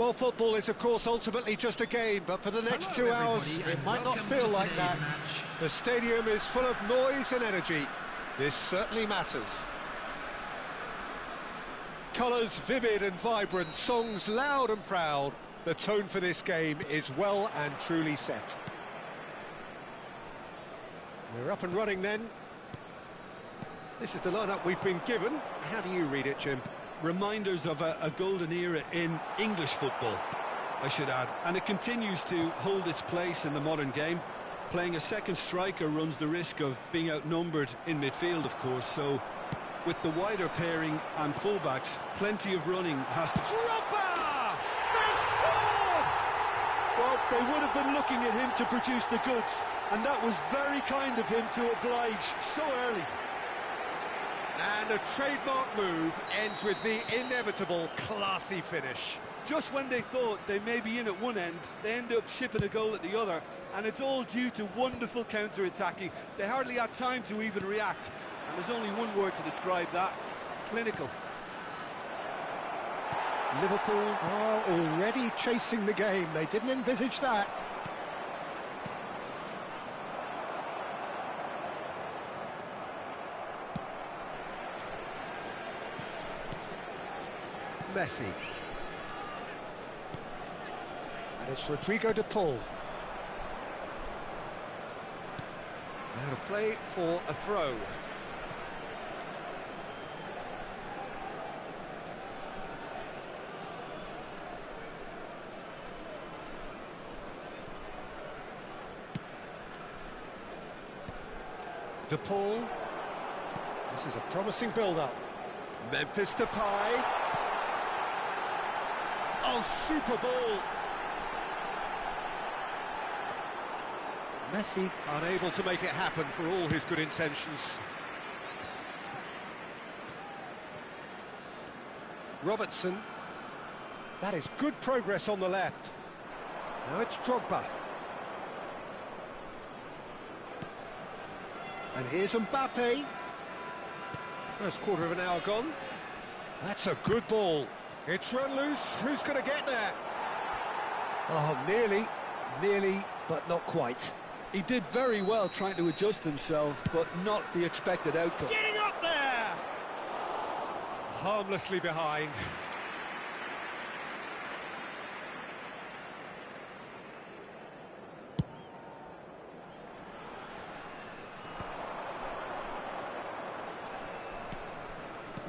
Well, football is, of course, ultimately just a game, but for the next 2 hours, it might not feel like that. The stadium is full of noise and energy. This certainly matters. Colours vivid and vibrant, songs loud and proud. The tone for this game is well and truly set. We're up and running then. This is the lineup we've been given. How do you read it, Jim? Reminders of a golden era in English football, I should add, and it continues to hold its place in the modern game. Playing a second striker runs the risk of being outnumbered in midfield, of course, so with the wider pairing and fullbacks, plenty of running has to... Drogba! They've scored! Well, they would have been looking at him to produce the goods, and that was very kind of him to oblige so early. And a trademark move ends with the inevitable classy finish. Just when they thought they may be in at one end, they end up shipping a goal at the other, and it's all due to wonderful counter-attacking. They hardly had time to even react, and there's only one word to describe that: clinical. Liverpool are already chasing the game. They didn't envisage that. Messi. And it's Rodrigo de Paul. Out of play for a throw. De Paul. This is a promising build-up. Memphis Depay. Oh, super ball! Messi unable to make it happen for all his good intentions. Robertson. That is good progress on the left. Now it's Drogba. And here's Mbappe. First quarter of an hour gone. That's a good ball. It's run loose. Who's going to get there? Oh, nearly, but not quite. He did very well trying to adjust himself, but not the expected outcome. Getting up there! Harmlessly behind.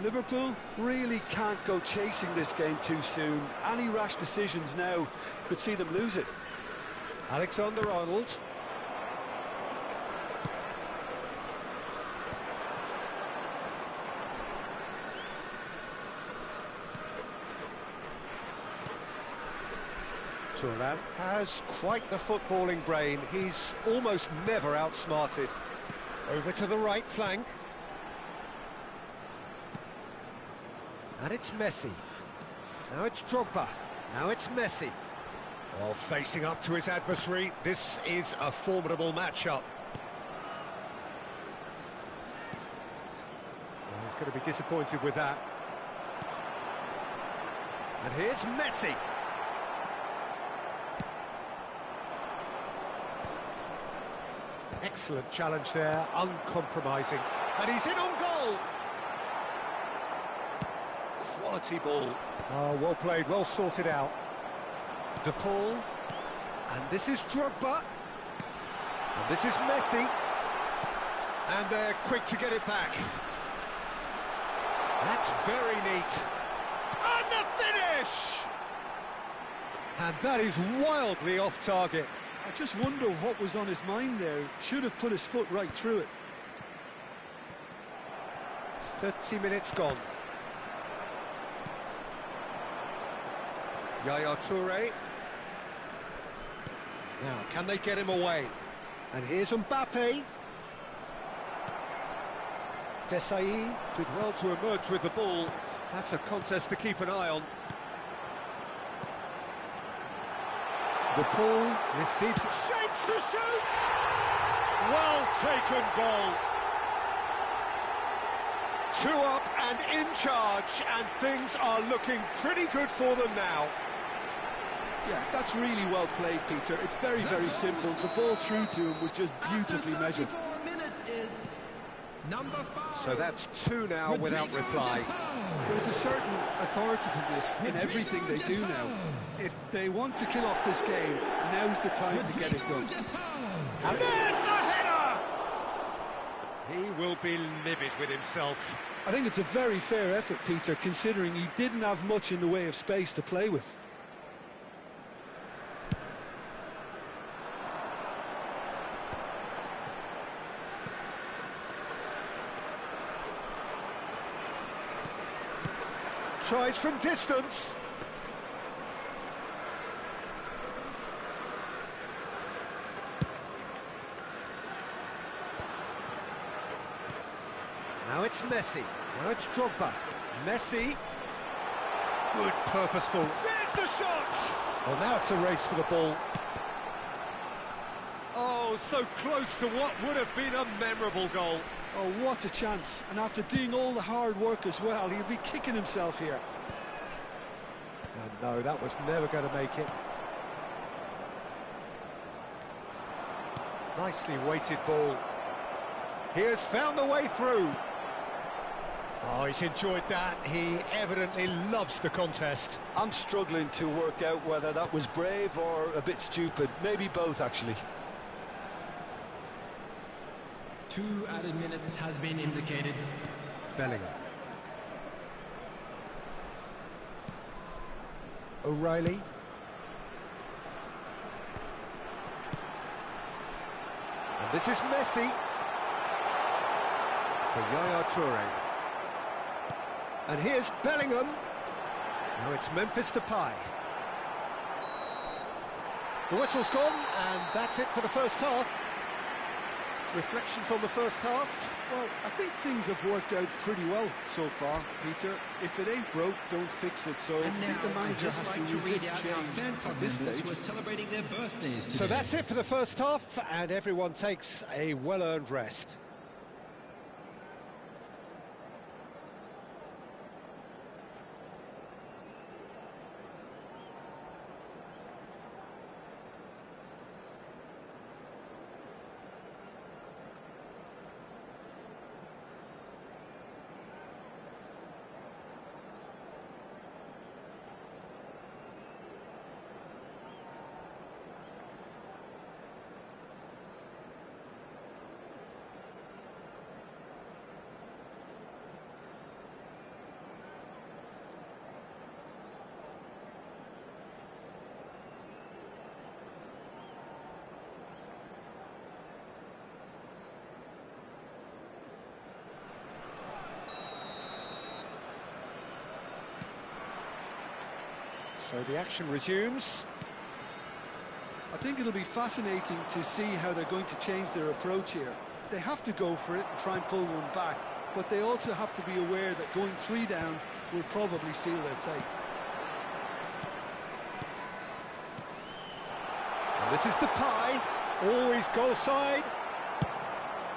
Liverpool really can't go chasing this game too soon. Any rash decisions now could see them lose it. Alexander-Arnold. Thuram has quite the footballing brain. He's almost never outsmarted. Over to the right flank. And it's Messi. Now it's Drogba. Now it's Messi. Oh, facing up to his adversary. This is a formidable matchup. Oh, he's going to be disappointed with that. And here's Messi. Excellent challenge there, uncompromising. And he's in on goal! Quality ball. Oh, well played, well sorted out. De Paul. And this is Drogba. And this is Messi. And they're quick to get it back. That's very neat. And the finish! And that is wildly off target. I just wonder what was on his mind there. Should have put his foot right through it. 30 minutes gone. Yaya Toure. Now, can they get him away? And here's Mbappe. Desailly did well to emerge with the ball. That's a contest to keep an eye on. De Paul receives, shapes to shoot! Well taken goal. 2 up and in charge, and things are looking pretty good for them now. Yeah, that's really well played, Peter. It's very, very simple. The ball through to him was just beautifully measured. 34 minutes is number 5. So that's 2 now without reply. There's a certain authoritativeness in everything they do now. If they want to kill off this game, now's the time to get it done. And there's the header! He will be livid with himself. I think it's a very fair effort, Peter, considering he didn't have much in the way of space to play with. Tries from distance. Now it's Messi. Now it's Drogba. Messi. Good, purposeful. There's the shot! Well, now it's a race for the ball. Oh, so close to what would have been a memorable goal. Oh, what a chance. And after doing all the hard work as well, he'll be kicking himself here. And no, that was never going to make it. Nicely weighted ball. He has found the way through. Oh, he's enjoyed that. He evidently loves the contest. I'm struggling to work out whether that was brave or a bit stupid. Maybe both, actually. 2 added minutes has been indicated. Bellingham. O'Reilly. And this is Messi. For Yaya Toure. And here's Bellingham. Now it's Memphis Depay. The whistle's gone, and that's it for the first half. Reflections on the first half? Well, I think things have worked out pretty well so far, Peter. If it ain't broke, don't fix it. So I think the manager has to resist change at this stage. Who are celebrating their birthdays today. So that's it for the first half, and everyone takes a well-earned rest. So the action resumes. I think it'll be fascinating to see how they're going to change their approach here. They have to go for it and try and pull one back, but they also have to be aware that going 3 down will probably seal their fate. And this is Depay, always goal side.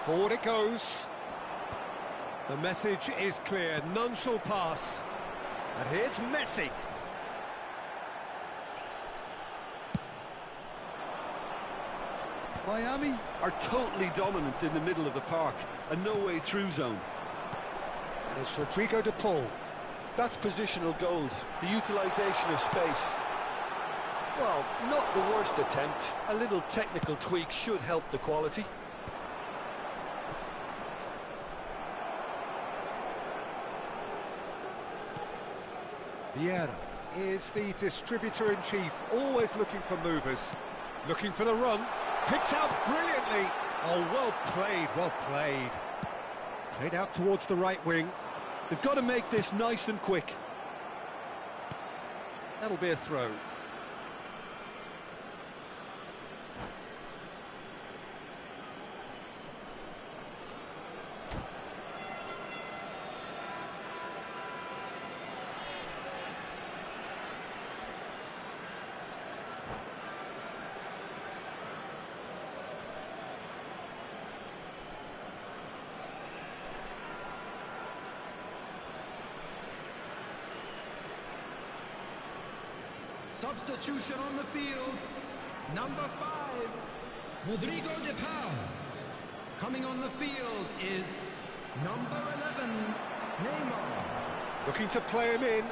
Forward it goes. The message is clear, none shall pass. And here's Messi. Miami are totally dominant in the middle of the park, a no-way through zone. And it's Rodrigo de Paul. That's positional gold, the utilisation of space. Well, not the worst attempt. A little technical tweak should help the quality. Vieira is the distributor-in-chief, always looking for movers. Looking for the run. Picked out brilliantly. Oh, well played, well played. Played out towards the right wing. They've got to make this nice and quick. That'll be a throw. Substitution on the field. Number 5, Rodrigo de Paul. Coming on the field is number 11, Neymar. Looking to play him in.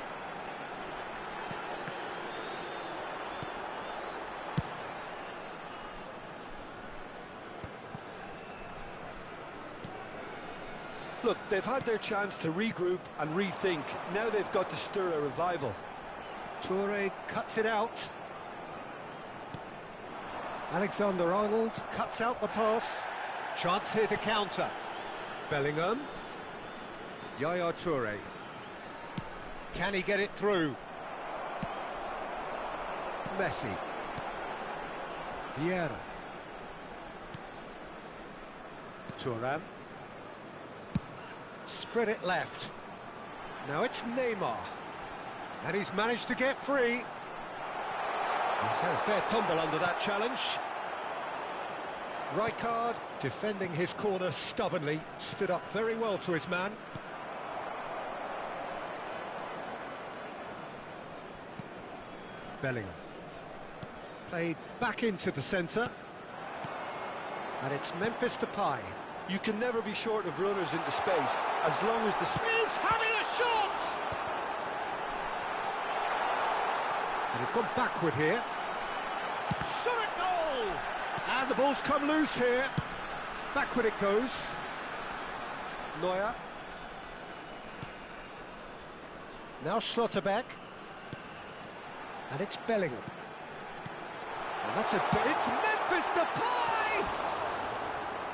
Look, they've had their chance to regroup and rethink. Now they've got to stir a revival. Toure cuts it out. Alexander-Arnold cuts out the pass. Chance here to counter. Bellingham. Yaya Toure. Can he get it through? Messi. Vieira. Thuram. Spread it left. Now it's Neymar. And he's managed to get free. He's had a fair tumble under that challenge. Rijkaard defending his corner stubbornly, stood up very well to his man. Bellingham. Played back into the centre. And it's Memphis Depay. You can never be short of runners into space, as long as the... He's having a shot! And he's gone backward here. Shot at goal! And the ball's come loose here. Backward it goes. Neuer. Now Schlotterbeck. And it's Bellingham. And that's it's Memphis Depay!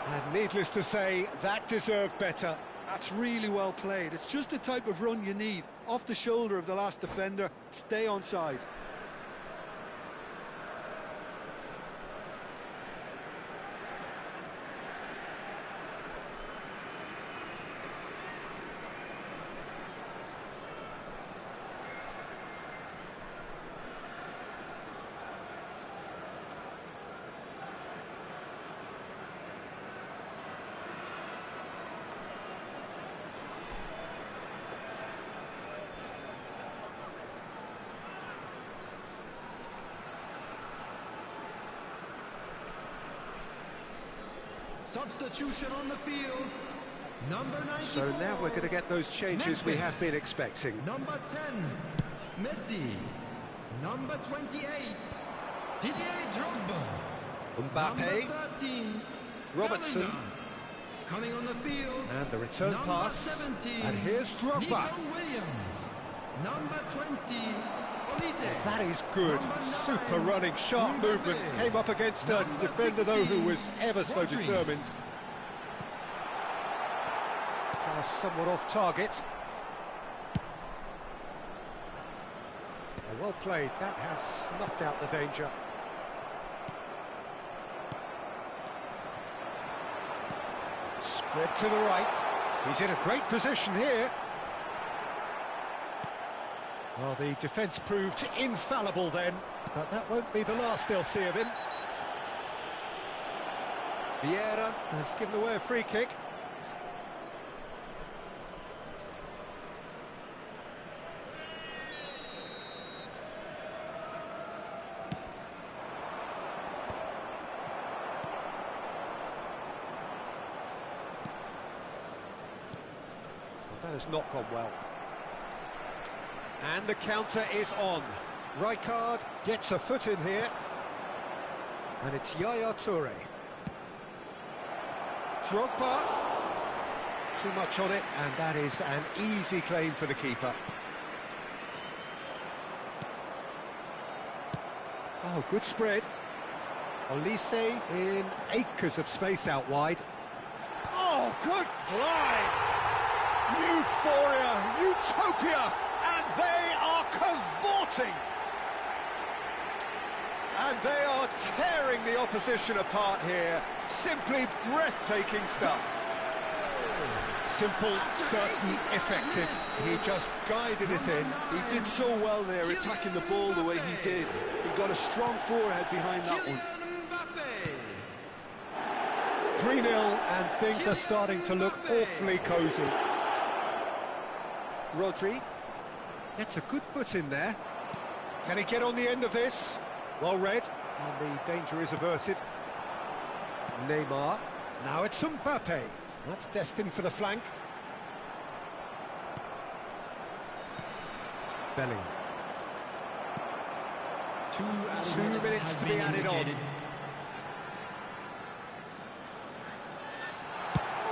And needless to say, that deserved better. That's really well played. It's just the type of run you need. Off the shoulder of the last defender, stay onside. Substitution on the field. Number 94. So now we're going to get those changes we have been expecting. Number 10, Messi. Number 28, Didier Drogba. Mbappe. Number 13, Robertson. Bellingham. Coming on the field. And the return number pass. 17, And here's Drogba. Nico Williams. Number 20, Olise. That is good. Number 9, Super running, sharp Mbappe. movement. Came up against a Number defender, though, who 16, was ever so Rodri. determined. Pass somewhat off target. Well played. That has snuffed out the danger. Spread to the right. He's in a great position here. Well, the defence proved infallible then, but that won't be the last they'll see of him. Vieira has given away a free kick. That has not gone well. And the counter is on. Rijkaard gets a foot in here. And it's Yaya Toure. Drogba. Too much on it, and that is an easy claim for the keeper. Oh, good spread. Olise in acres of space out wide. Oh, good play! Euphoria, utopia, and they are cavorting. And they are tearing the opposition apart here. Simply breathtaking stuff. Simple, certain, effective. He just guided it in. He did so well there, attacking the ball the way he did. He got a strong forehead behind that one. 3-0, and things are starting to look awfully cosy. Rodri gets a good foot in there. Can he get on the end of this? Well read, and the danger is averted. Neymar. Now it's Mbappe. That's destined for the flank. Bellingham. 2 minutes to be added on.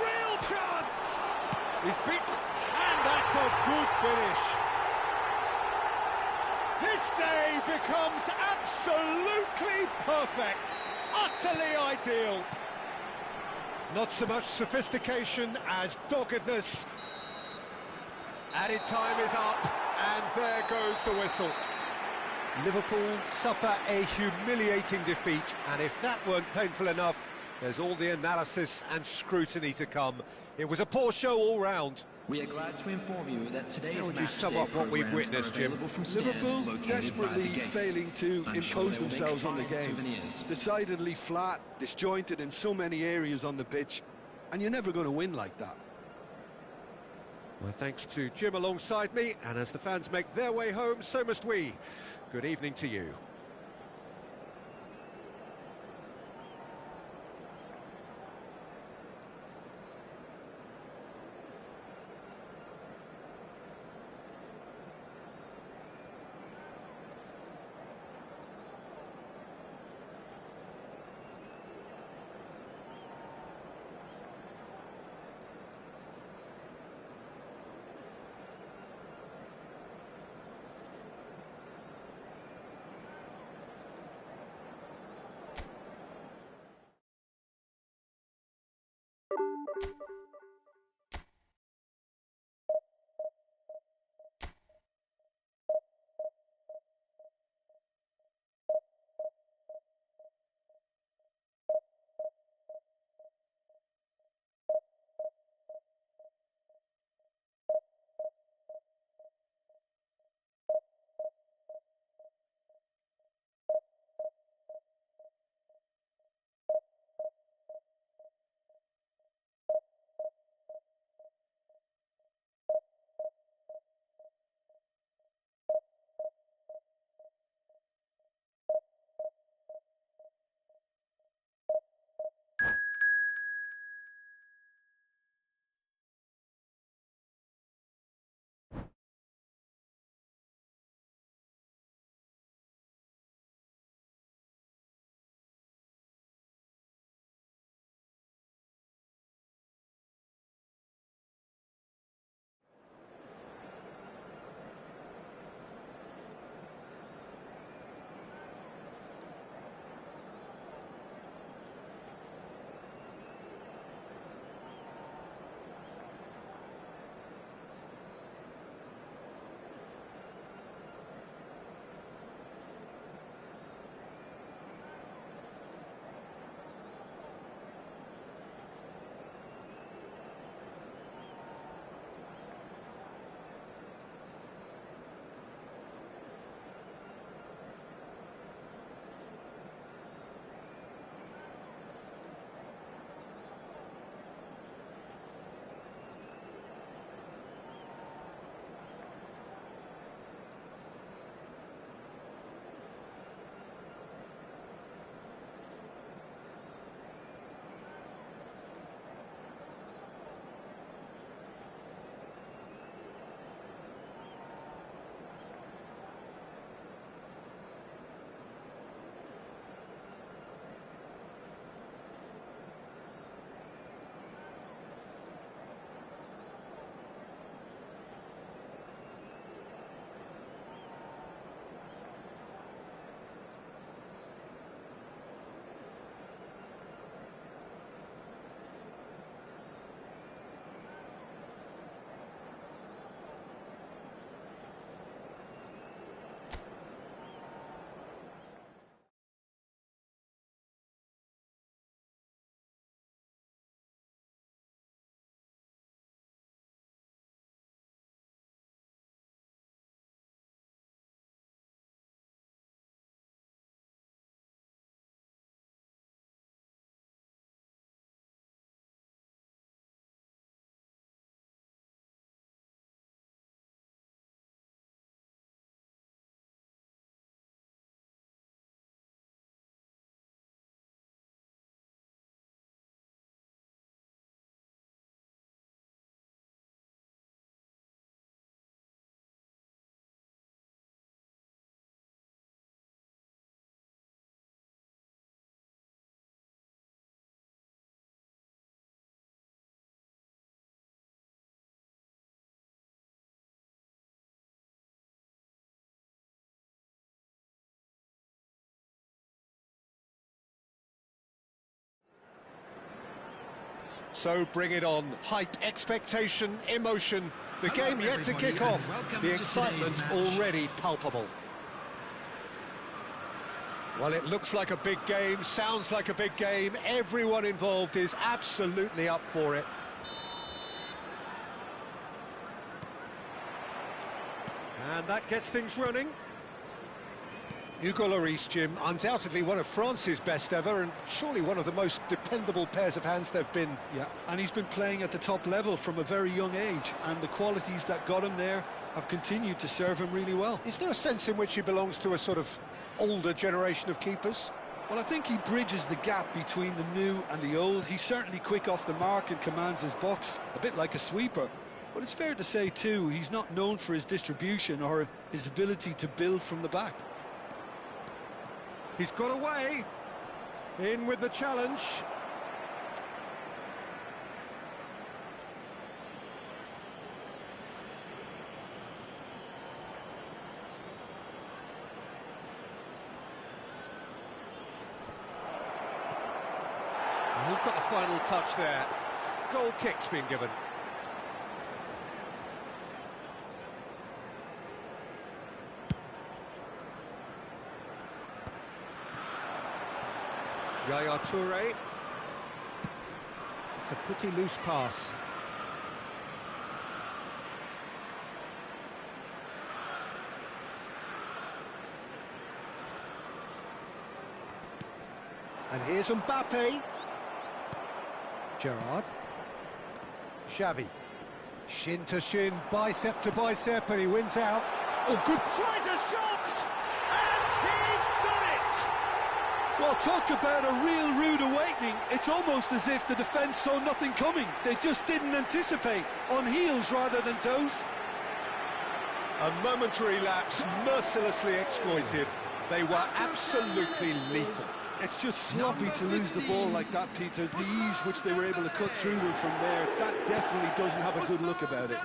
Real chance! He's beaten, and that's a good finish. This day becomes absolutely perfect, utterly ideal. Not so much sophistication as doggedness. Added time is up, and there goes the whistle. Liverpool suffer a humiliating defeat, and if that weren't painful enough, there's all the analysis and scrutiny to come. It was a poor show all round. We are glad to inform you that today's How would you match sum day up what we've programs witnessed, are Jim? available from stands Liverpool located by the desperately gates. failing to I'm sure impose they will make themselves on the fine game. souvenirs. Decidedly flat, disjointed in so many areas on the pitch, and you're never going to win like that. Well, thanks to Jim alongside me, and as the fans make their way home, so must we. Good evening to you. So bring it on. Hype, expectation, emotion. The game yet to kick off. The excitement already palpable. Well, it looks like a big game, sounds like a big game. Everyone involved is absolutely up for it. And that gets things running. Hugo Lloris, Jim, undoubtedly one of France's best ever, and surely one of the most dependable pairs of hands they've been. Yeah, and he's been playing at the top level from a very young age, and the qualities that got him there have continued to serve him really well. Is there a sense in which he belongs to a sort of older generation of keepers? Well, I think he bridges the gap between the new and the old. He's certainly quick off the mark and commands his box, a bit like a sweeper. But it's fair to say, too, he's not known for his distribution or his ability to build from the back. He's got away. In with the challenge. Who's got the final touch there? Goal kick's been given. Yaya Toure. It's a pretty loose pass. And here's Mbappe. Gerrard. Xavi. Shin to shin, bicep to bicep, and he wins out. Oh, good. Tries a shot! And he's done it! Well, talk about a real rude awakening. It's almost as if the defence saw nothing coming. They just didn't anticipate, on heels rather than toes. A momentary lapse, mercilessly exploited. They were absolutely lethal. It's just sloppy to lose the ball like that, Peter. The ease which they were able to cut through them from there, that definitely doesn't have a good look about it.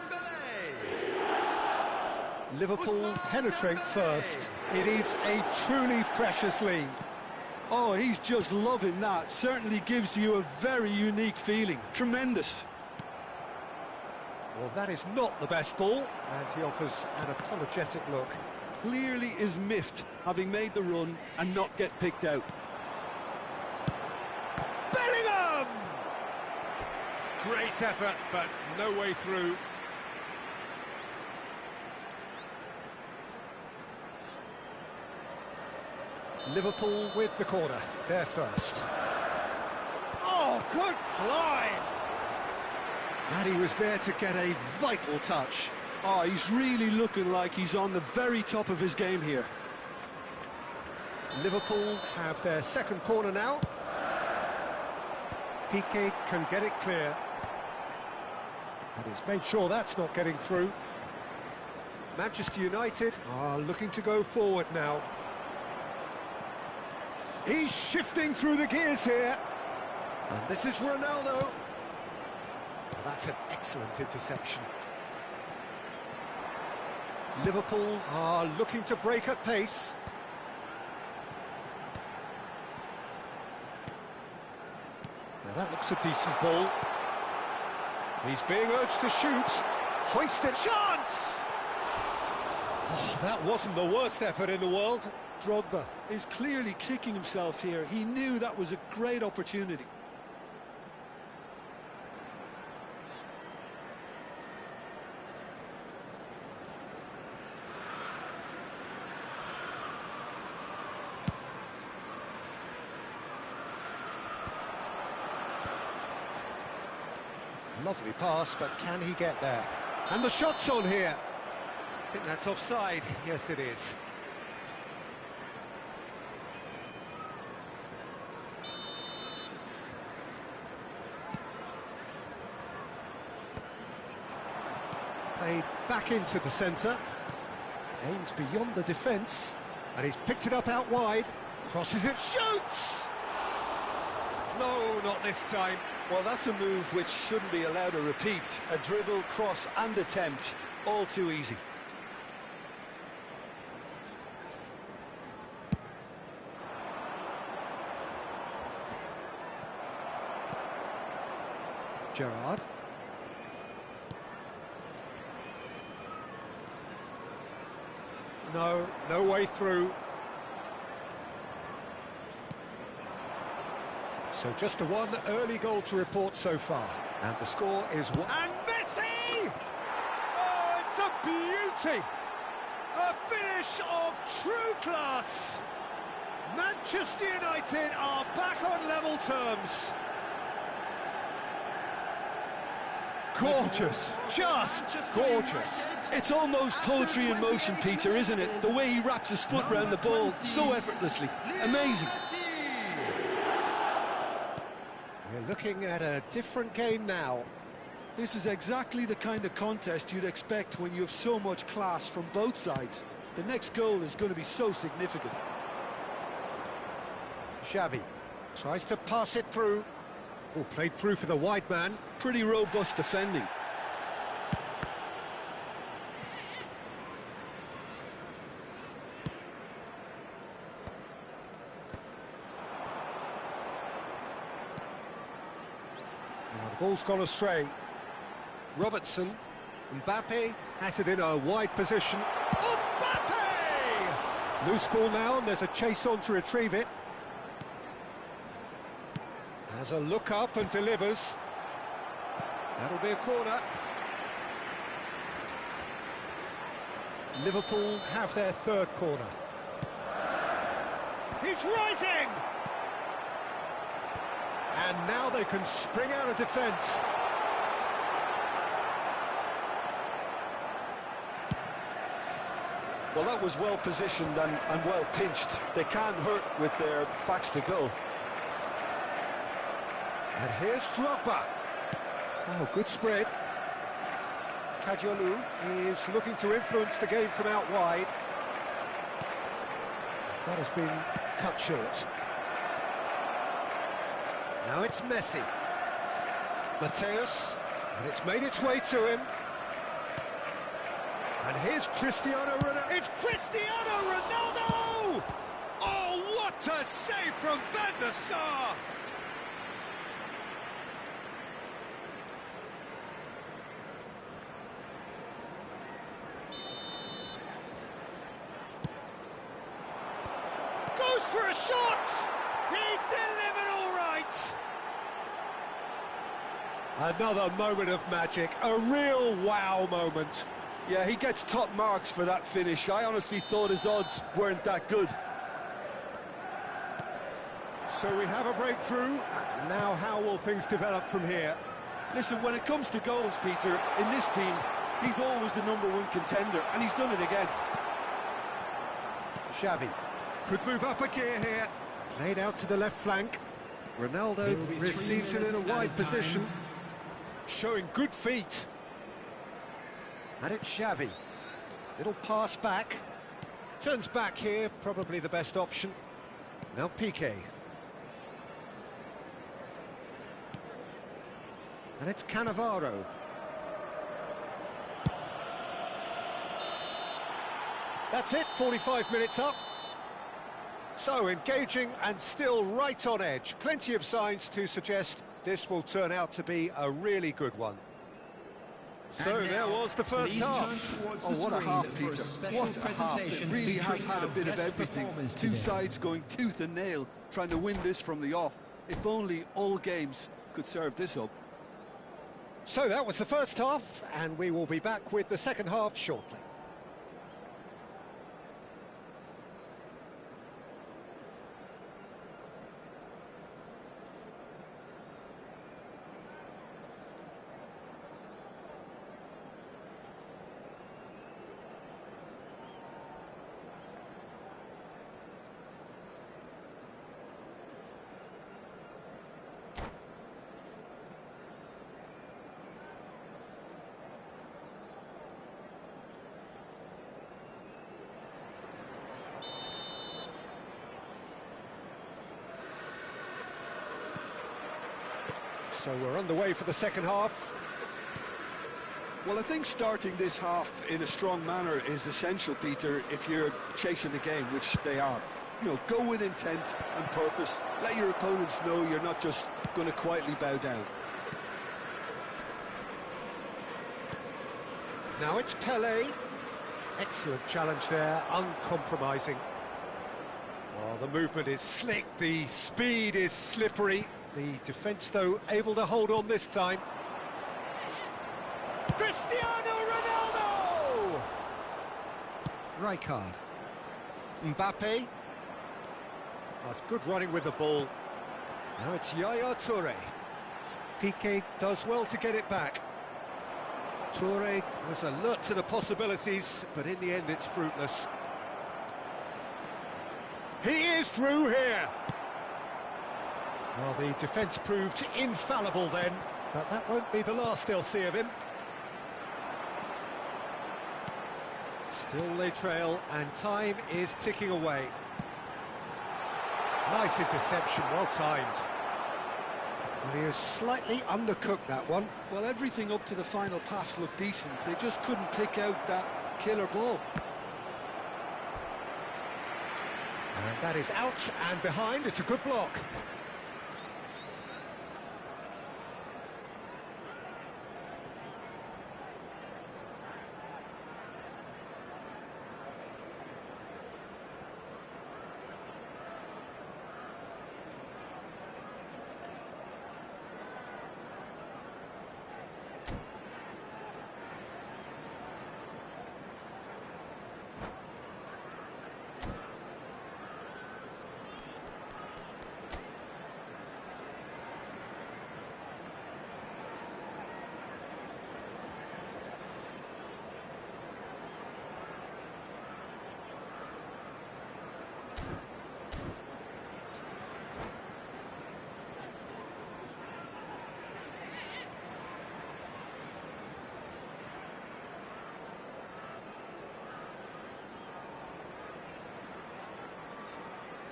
Liverpool penetrate first. It is a truly precious lead. Oh, he's just loving that. Certainly gives you a very unique feeling. Tremendous. Well, that is not the best ball, and he offers an apologetic look. Clearly is miffed, having made the run and not get picked out. Bellingham! Great effort, but no way through. Liverpool with the corner, they're first. Oh, good fly! And he was there to get a vital touch. Oh, he's really looking like he's on the very top of his game here. Liverpool have their second corner now. Piqué can get it clear. And he's made sure that's not getting through. Manchester United are looking to go forward now. He's shifting through the gears here. And this is Ronaldo. Well, that's an excellent interception. Liverpool are looking to break at pace. Now that looks a decent ball. He's being urged to shoot. Hoisted. Chance! Oh, that wasn't the worst effort in the world. Drogba is clearly kicking himself here. He knew that was a great opportunity. Lovely pass, but can he get there? And the shot's on here. I think that's offside. Yes, it is. Played back into the centre. Aims beyond the defence. And he's picked it up out wide. Crosses it, shoots! No, not this time. Well, that's a move which shouldn't be allowed to repeat. A dribble, cross and attempt, all too easy. Gerrard. No way through. So just a one early goal to report so far. And the score is one. And Messi! Oh, it's a beauty! A finish of true class! Manchester United are back on level terms. Gorgeous, just gorgeous. It's almost poetry in motion, Peter, isn't it? The way he wraps his foot around the ball so effortlessly. Amazing. We're looking at a different game now. This is exactly the kind of contest you'd expect when you have so much class from both sides. The next goal is going to be so significant. Xavi tries to pass it through. Oh, played through for the wide man. Pretty robust defending. Now the ball's gone astray. Robertson, Mbappe has it in a wide position. Mbappe! Loose ball now, and there's a chase on to retrieve it. Has a look up and delivers. That'll be a corner. Liverpool have their third corner. He's rising! And now they can spring out of defence. Well, that was well positioned and well pinched. They can't hurt with their backs to goal. And here's Drogba. Oh, good spread. Kadiolu is looking to influence the game from out wide. That has been cut short. Now it's Messi. Mateus. And it's made its way to him. And here's Cristiano Ronaldo. It's Cristiano Ronaldo! Oh, what a save from Van der Sar! Goes for a shot! He's delivered all right! Another moment of magic, a real wow moment. Yeah, he gets top marks for that finish. I honestly thought his odds weren't that good. So we have a breakthrough. Now how will things develop from here? Listen, when it comes to goals, Peter, in this team, he's always the #1 contender, and he's done it again. Xavi could move up a gear here. Played out to the left flank. Ronaldo receives it in a wide position. Showing good feet. And it's Xavi. Little pass back. Turns back here, probably the best option. Now Piqué. And it's Cannavaro. That's it, 45 minutes up. So engaging and still right on edge. Plenty of signs to suggest this will turn out to be a really good one. So there was the first half. Oh, what a half, Peter. What a half. It really has had a bit of everything. Two sides going tooth and nail, trying to win this from the off. If only all games could serve this up. So that was the first half, and we will be back with the second half shortly. So we're underway for the second half. Well, I think starting this half in a strong manner is essential, Peter, if you're chasing the game, which they are. You know, go with intent and purpose. Let your opponents know you're not just going to quietly bow down. Now it's Pele. Excellent challenge there, uncompromising. Well, the movement is slick, the speed is slippery. The defence, though, able to hold on this time. Cristiano Ronaldo! Rijkaard. Mbappe. That's good running with the ball. Now it's Yaya Toure. Piqué does well to get it back. Toure was alert to the possibilities, but in the end it's fruitless. He is through here. Well, the defence proved infallible then, but that won't be the last they'll see of him. Still they trail, and time is ticking away. Nice interception, well timed. And he has slightly undercooked that one. Well, everything up to the final pass looked decent. They just couldn't pick out that killer ball. And that is out and behind. It's a good block.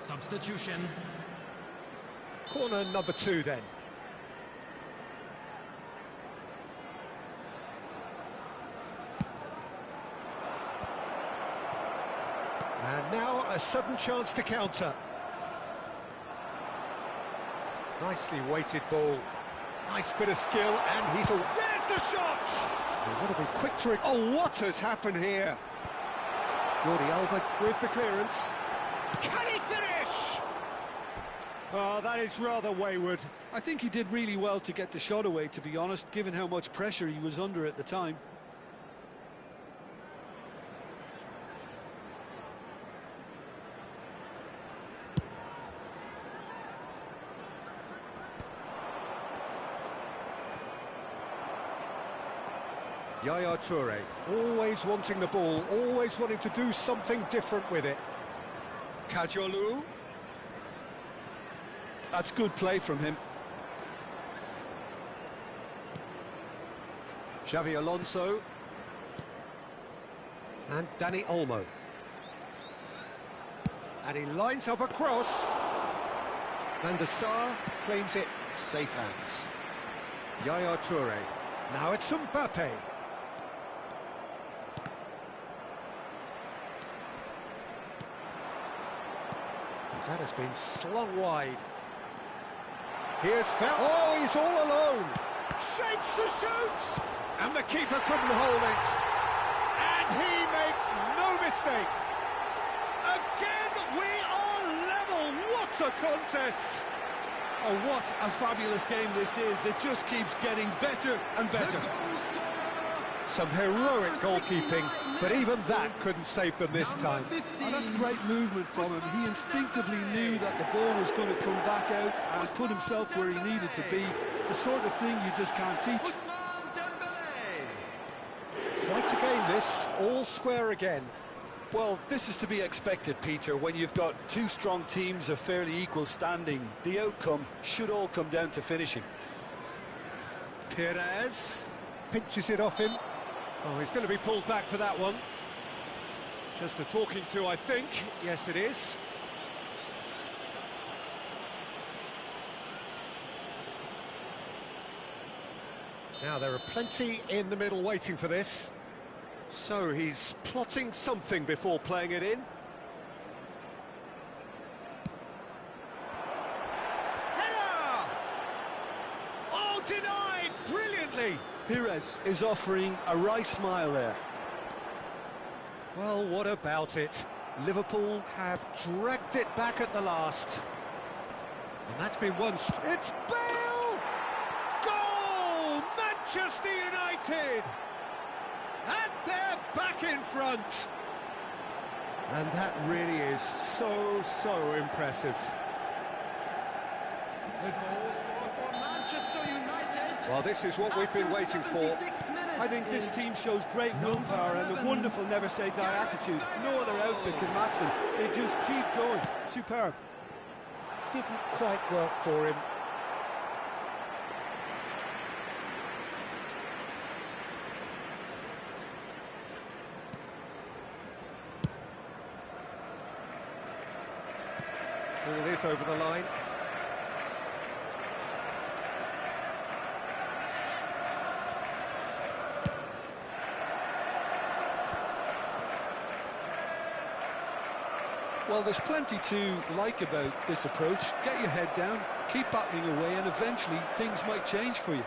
Substitution. Corner number 2 then. And now a sudden chance to counter. Nicely weighted ball. Nice bit of skill, and he's all... There's the shot! They've got to be quick to... Oh, what has happened here? Jordi Alba with the clearance. Can he finish? Oh, that is rather wayward. I think he did really well to get the shot away, to be honest, given how much pressure he was under at the time. Yaya Toure, always wanting the ball, always wanting to do something different with it. Kajolu. That's good play from him. Xavi Alonso. And Dani Olmo. And he lines up a cross. Van der Sar claims it, safe hands. Yaya Toure. Now it's Mbappe. That has been slung wide. Here's foul. Oh, he's all alone. Shapes to shoot. And the keeper couldn't hold it. And he makes no mistake. Again, we are level. What a contest. Oh, what a fabulous game this is. It just keeps getting better and better. Some heroic goalkeeping, but even that couldn't save them this time. Oh, that's great movement from him. He instinctively knew that the ball was going to come back out and put himself where he needed to be. The sort of thing you just can't teach. Quite a game this, all square again. Well, this is to be expected, Peter. When you've got two strong teams of fairly equal standing, the outcome should all come down to finishing. Perez pinches it off him. Oh, he's going to be pulled back for that one. Just a talking to, I think. Yes, it is. Now, there are plenty in the middle waiting for this. So, he's plotting something before playing it in. Header! Oh, denied! Brilliantly! Pires is offering a wry smile there. Well, what about it? Liverpool have dragged it back at the last. And that's been one... It's Bale! Goal! Manchester United! And they're back in front! And that really is so impressive. The goal scored for Manchester United. Well, this is what we've been waiting for. I think this team shows great willpower and a wonderful never-say-die attitude. No other outfit can match them. They just keep going. Superb. Didn't quite work for him. Ball is over the line. Well, there's plenty to like about this approach. Get your head down, keep battling away, and eventually things might change for you.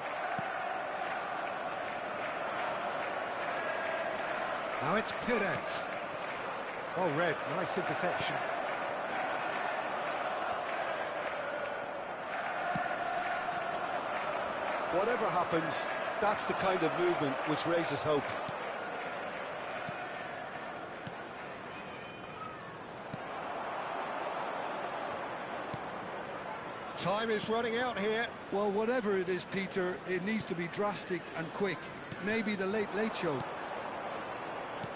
Now it's Pires. Well read, nice interception. Whatever happens, that's the kind of movement which raises hope. Time is running out here. Well, whatever it is, Peter, it needs to be drastic and quick. Maybe the late show.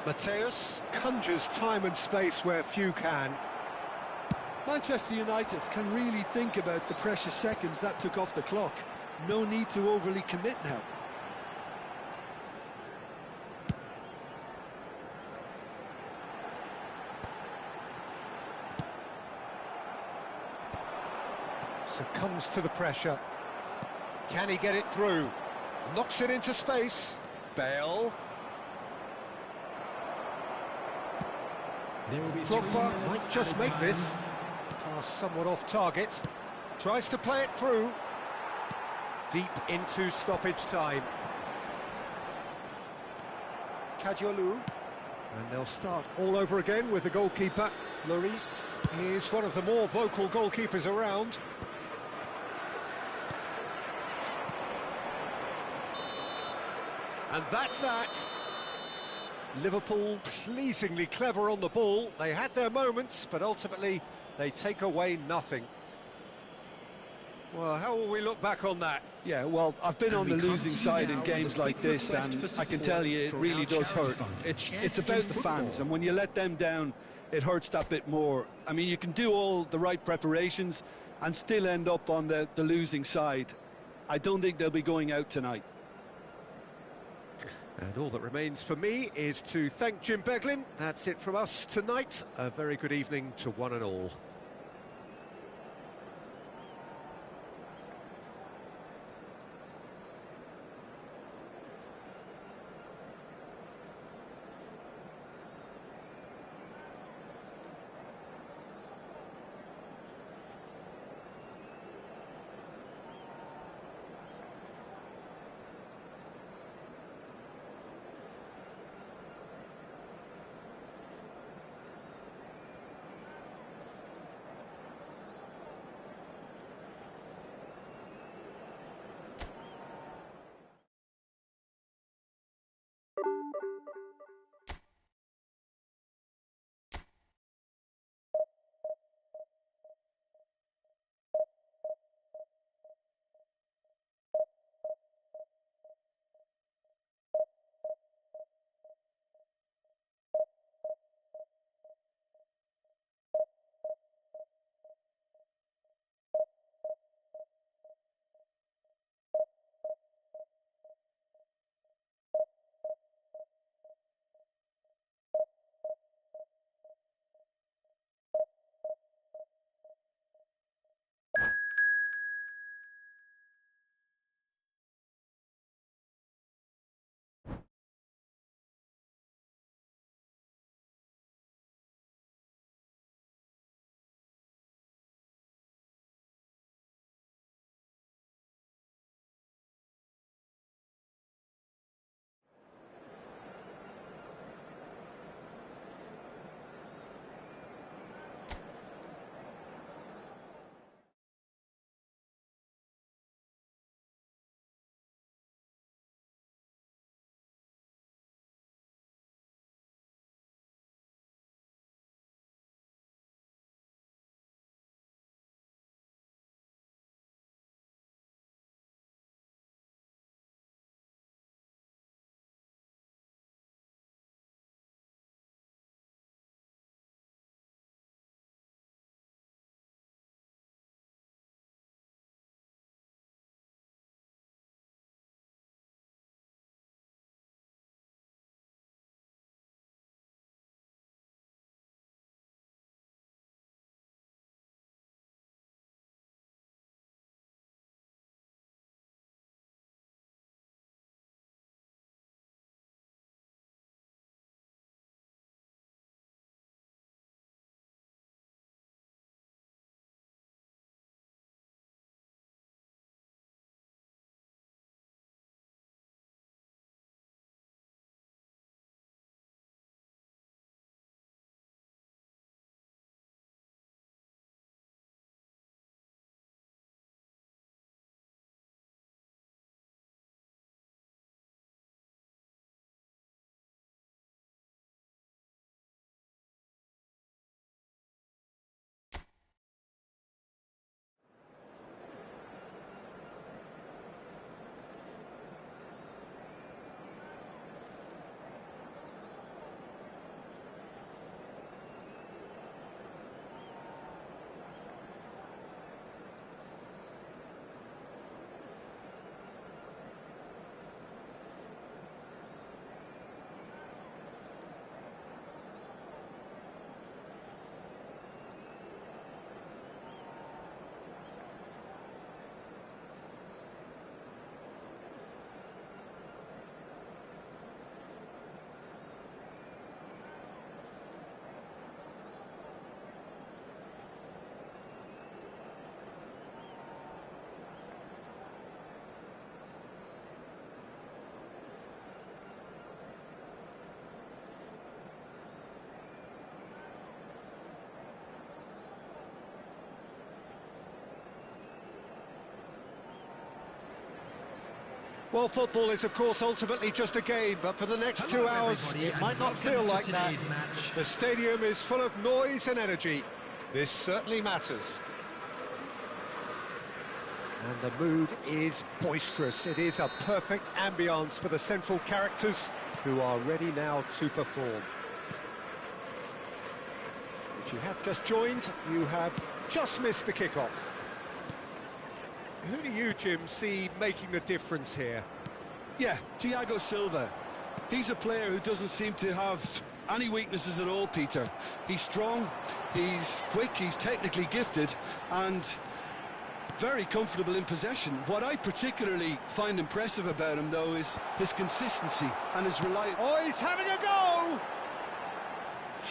Mateus conjures time and space where few can. Manchester United can really think about the precious seconds that took off the clock. No need to overly commit now. Succumbs to the pressure. Can he get it through? Knocks it into space. Bale. Drogba might just make this. Pass somewhat off target. Tries to play it through. Deep into stoppage time. Kadiolu. And they'll start all over again with the goalkeeper. Lloris is one of the more vocal goalkeepers around. And that's that. Liverpool pleasingly clever on the ball. They had their moments, but ultimately they take away nothing. Well, how will we look back on that? Yeah, well, I've been on the losing side in games like this, and I can tell you it really does hurt. It's about the fans, and when you let them down, it hurts that bit more. I mean, you can do all the right preparations and still end up on the losing side. I don't think they'll be going out tonight. And all that remains for me is to thank Jim Beglin. That's it from us tonight. A very good evening to one and all. Well, football is, of course, ultimately just a game, but for the next 2 hours, it might not feel like that. The stadium is full of noise and energy. This certainly matters. And the mood is boisterous. It is a perfect ambience for the central characters who are ready now to perform. If you have just joined, you have just missed the kickoff. Who do you, Jim, see making the difference here? Yeah, Thiago Silva. He's a player who doesn't seem to have any weaknesses at all, Peter. He's strong, he's quick, he's technically gifted, and very comfortable in possession. What I particularly find impressive about him, though, is his consistency and his reliability. Oh, he's having a go!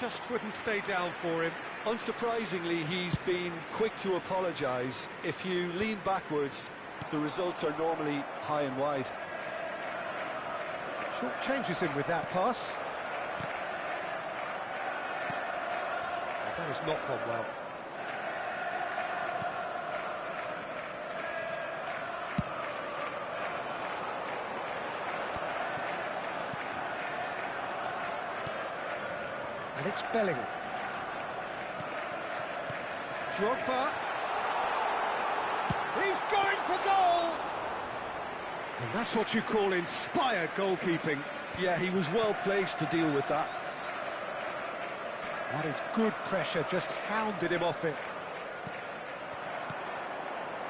Just wouldn't stay down for him. Unsurprisingly, he's been quick to apologise. If you lean backwards, the results are normally high and wide. Short changes him with that pass. That has not gone well. And it's Bellingham. Drogba. He's going for goal! And that's what you call inspired goalkeeping. Yeah, he was well placed to deal with that. That is good pressure, just hounded him off it.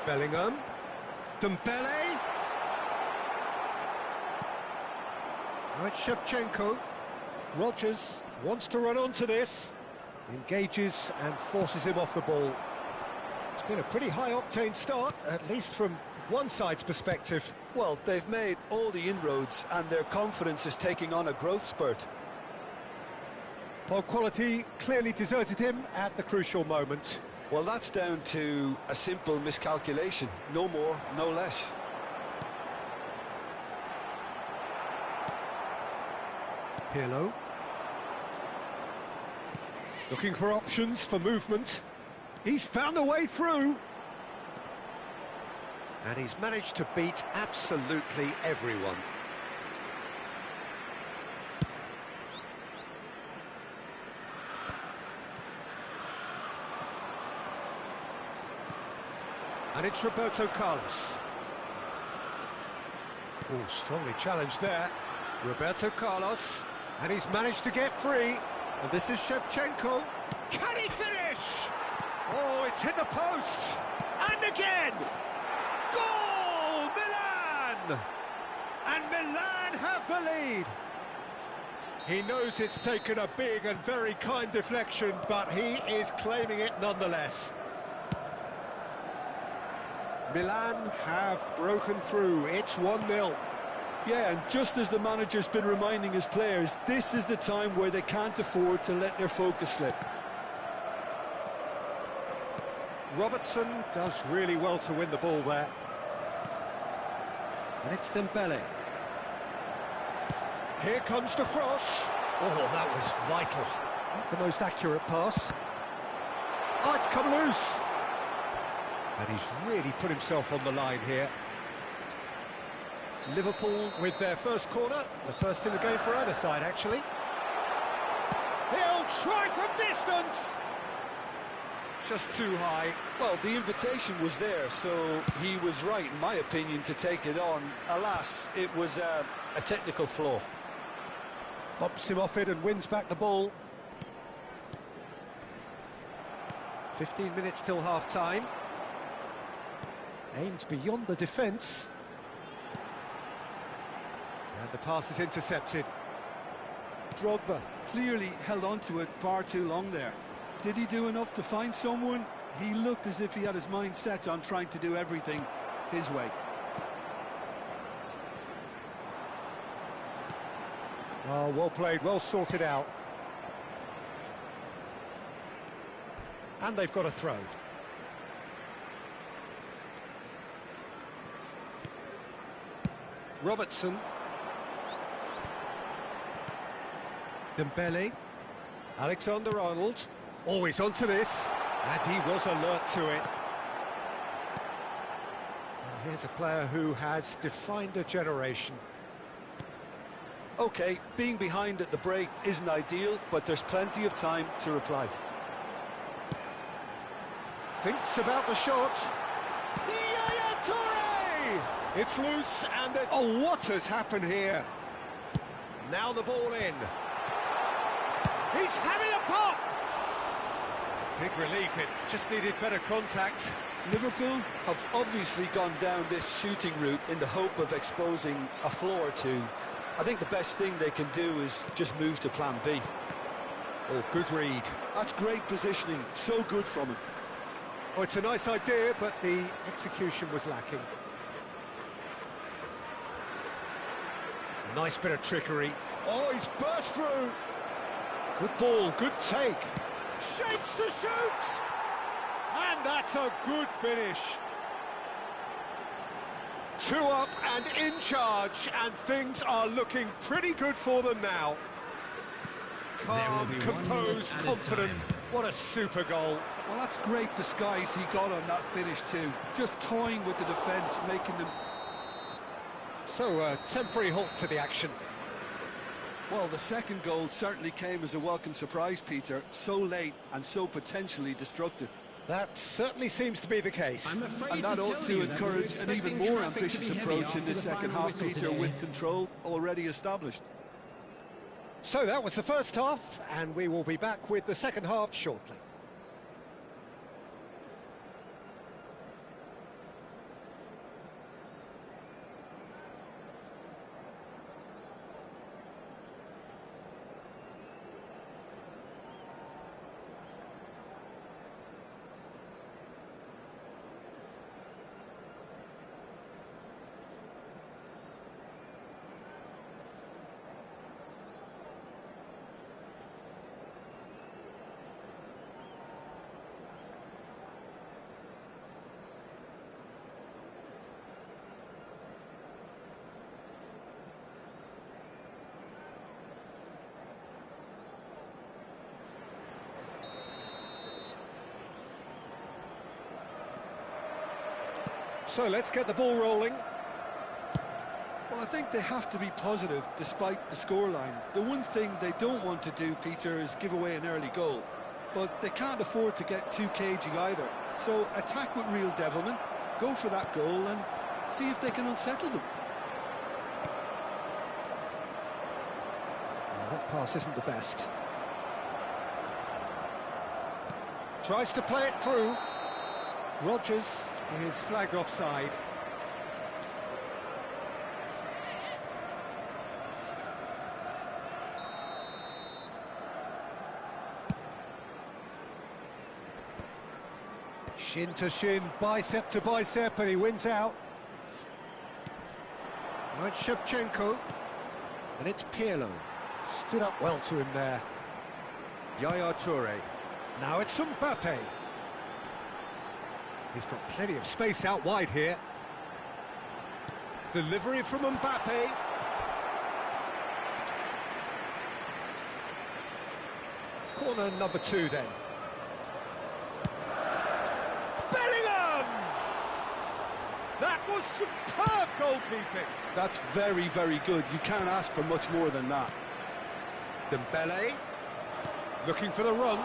Bellingham. Dembele. Now it's Shevchenko. Rodgers wants to run onto this. Engages and forces him off the ball. It's been a pretty high-octane start, at least from one side's perspective. Well, they've made all the inroads and their confidence is taking on a growth spurt. Ball quality clearly deserted him at the crucial moment. Well, that's down to a simple miscalculation. No more, no less. Pirlo. Looking for options for movement. He's found a way through. And he's managed to beat absolutely everyone. And it's Roberto Carlos. Oh, strongly challenged there. Roberto Carlos. And he's managed to get free. And this is Shevchenko. Can he finish? Oh, it's hit the post. And again. Goal! Milan! And Milan have the lead. He knows it's taken a big and very kind deflection, but he is claiming it nonetheless. Milan have broken through. It's 1-0. Yeah, and just as the manager's been reminding his players, this is the time where they can't afford to let their focus slip. Robertson does really well to win the ball there. And it's Dembele. Here comes the cross. Oh, that was vital. Not the most accurate pass. Oh, it's come loose. And he's really put himself on the line here. Liverpool with their first corner, the first in the game for either side, actually. He'll try from distance! Just too high. Well, the invitation was there, so he was right, in my opinion, to take it on. Alas, it was a technical flaw. Bumps him off it and wins back the ball. 15 minutes till half-time. Aimed beyond the defence. And the pass is intercepted. Drogba clearly held on to it far too long there. Did he do enough to find someone? He looked as if he had his mind set on trying to do everything his way. Oh, well played, well sorted out. And they've got a throw. Robertson. Dembele. Alexander-Arnold. Always onto this. And he was alert to it. And Here's a player who has defined a generation. OK, being behind at the break isn't ideal, but there's plenty of time to reply. Thinks about the shot. Yaya Toure! It's loose and there's... Oh, what has happened here? Now the ball in. He's having a pop! Big relief, it just needed better contact. Liverpool have obviously gone down this shooting route in the hope of exposing a flaw or two. I think the best thing they can do is just move to plan B. Oh, good read. That's great positioning, so good from him. Oh, it's a nice idea, but the execution was lacking. Nice bit of trickery. Oh, he's burst through. Good ball, good take. Shapes to shoot! And that's a good finish. 2 up and in charge, and things are looking pretty good for them now. Calm, composed, confident. What a super goal. Well, that's great disguise he got on that finish too. Just toying with the defence, making them... So, a temporary halt to the action. Well, the second goal certainly came as a welcome surprise, Peter. So late and so potentially destructive. That certainly seems to be the case. And that ought to encourage an even more ambitious approach in this second half, Peter, with control already established. So that was the first half, and we will be back with the second half shortly. So let's get the ball rolling. Well, I think they have to be positive despite the scoreline. The one thing they don't want to do, Peter, is give away an early goal. But they can't afford to get too cagey either. So attack with real devilment, go for that goal and see if they can unsettle them. Well, that pass isn't the best. Tries to play it through. Rodgers is flagged offside. Shin to shin, bicep to bicep, and he wins out. Now it's Shevchenko, and it's Pirlo. Stood up well to him there. Yaya Toure. Now it's Mbappe. He's got plenty of space out wide here. Delivery from Mbappe. Corner number 2 then. Bellingham! That was superb goalkeeping. That's very, very good. You can't ask for much more than that. Dembele, looking for the run.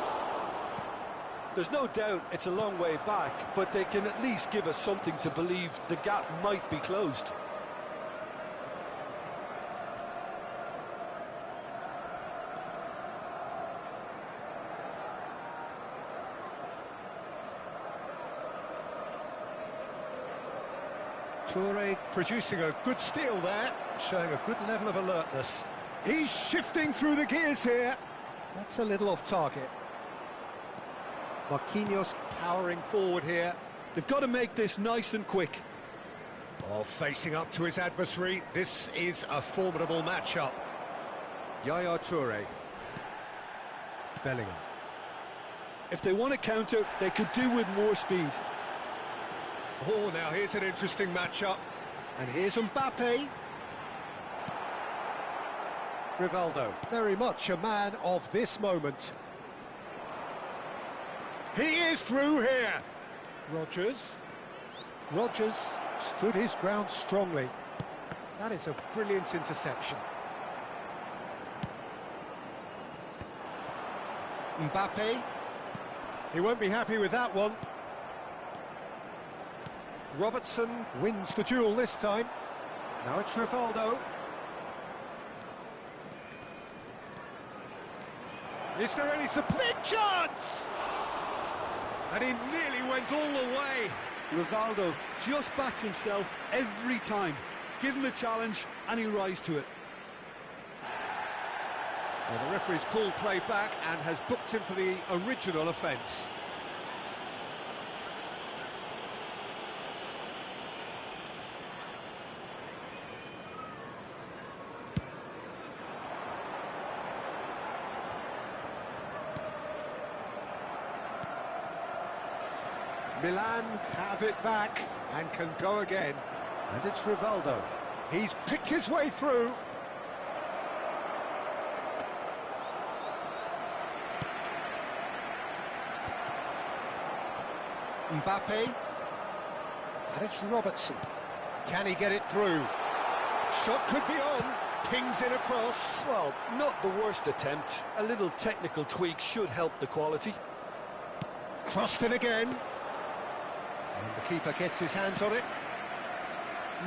There's no doubt it's a long way back, but they can at least give us something to believe the gap might be closed. Toure producing a good steal there, showing a good level of alertness. He's shifting through the gears here. That's a little off target. Marquinhos powering forward here. They've got to make this nice and quick. Oh, facing up to his adversary. This is a formidable matchup. Yaya Toure. Bellingham. If they want to counter, they could do with more speed. Oh, now here's an interesting matchup. And here's Mbappe. Rivaldo, very much a man of this moment. He is through here. Rodgers Stood his ground strongly. That is a brilliant interception. Mbappe. He won't be happy with that one. Robertson wins the duel this time. Now it's Rivaldo. Is there any big chance? And he nearly went all the way. Rivaldo just backs himself every time. Give him a challenge and he'll rise to it. Well, the referee's pulled play back and has booked him for the original offence. Milan have it back and can go again. And it's Rivaldo. He's picked his way through. Mbappe. And it's Robertson. Can he get it through? Shot could be on. Pings in across. Well, not the worst attempt. A little technical tweak should help the quality. Crossed in again. And the keeper gets his hands on it.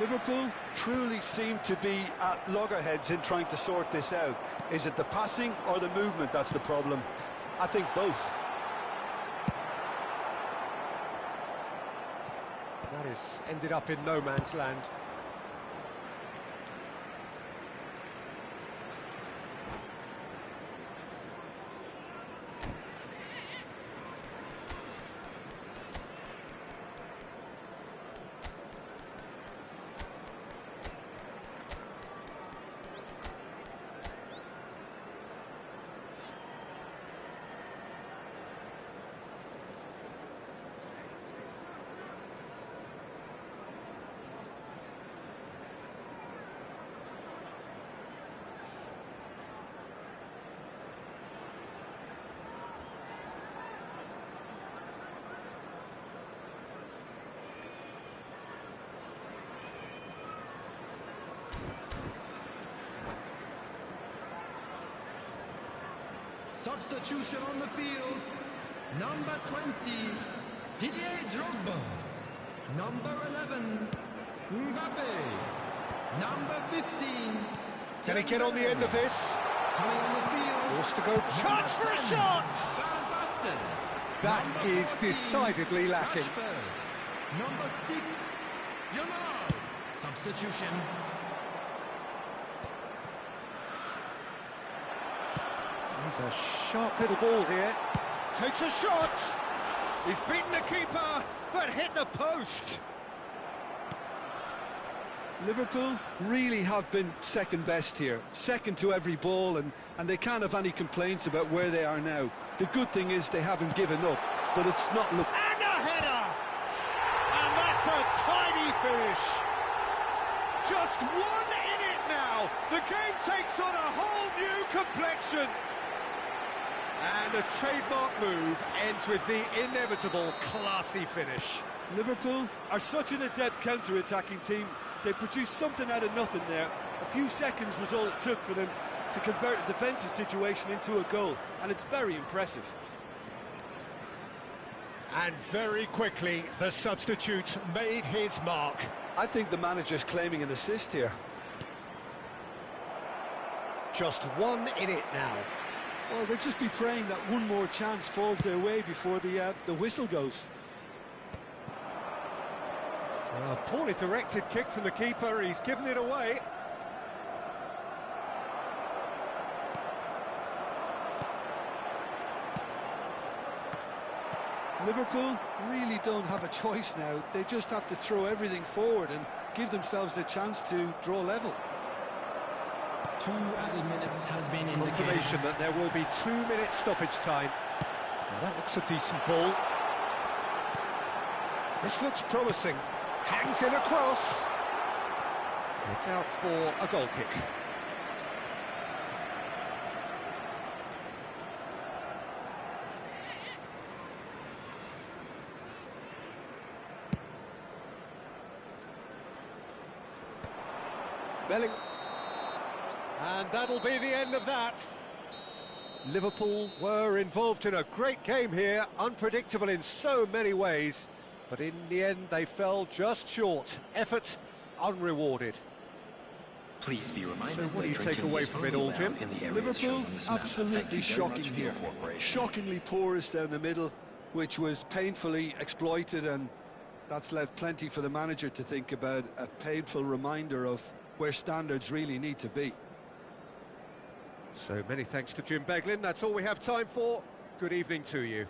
Liverpool truly seem to be at loggerheads in trying to sort this out. Is it the passing or the movement that's the problem? I think both. That has ended up in no man's land. Substitution on the field. Number 20, Didier Drogba. Number 11, Mbappe. Number 15. Can he get on the end of this? Coming on the field. Forced to go. Chance for a shot! Van Basten. That Number is 14, decidedly lacking. Rashford. Number 6, Yamal. Substitution. He's a sharp little ball here. Takes a shot. He's beaten the keeper, but hit the post. Liverpool really have been second best here. Second to every ball, and they can't have any complaints about where they are now. The good thing is they haven't given up, but it's not look. And a header! And that's a tiny finish. Just one in it now. The game takes on a whole new complexion. And a trademark move ends with the inevitable classy finish. Liverpool are such an adept counter-attacking team. They produced something out of nothing there. A few seconds was all it took for them to convert a defensive situation into a goal, and it's very impressive. And very quickly, the substitute made his mark. I think the manager's claiming an assist here. Just one in it now. Well, they'll just be praying that one more chance falls their way before the whistle goes. A poorly directed kick from the keeper, he's given it away. Liverpool really don't have a choice now. They just have to throw everything forward and give themselves a chance to draw level. 2 added minutes has been indicated. Confirmation that there will be 2 minutes stoppage time. Now that looks a decent ball. This looks promising. Hangs in across. It's out for a goal kick. Bellingham. And that'll be the end of that. Liverpool were involved in a great game here, unpredictable in so many ways, but in the end they fell just short. Effort unrewarded. Please be reminded. So what do you take away from it all, Jim? Liverpool, absolutely shocking here. Shockingly porous down the middle, which was painfully exploited, and that's left plenty for the manager to think about. A painful reminder of where standards really need to be. So many thanks to Jim Beglin. That's all we have time for. Good evening to you.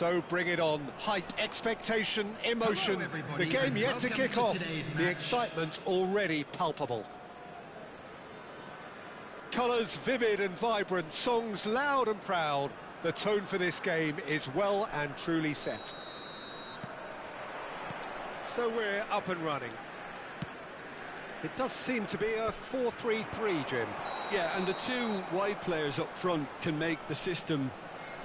So bring it on. Hype, expectation, emotion. Hello, everybody, The game and yet to welcome kick to off. today's The match. excitement already palpable. Colours vivid and vibrant, songs loud and proud. The tone for this game is well and truly set. So we're up and running. It does seem to be a 4-3-3, Jim. Yeah, and the two wide players up front can make the system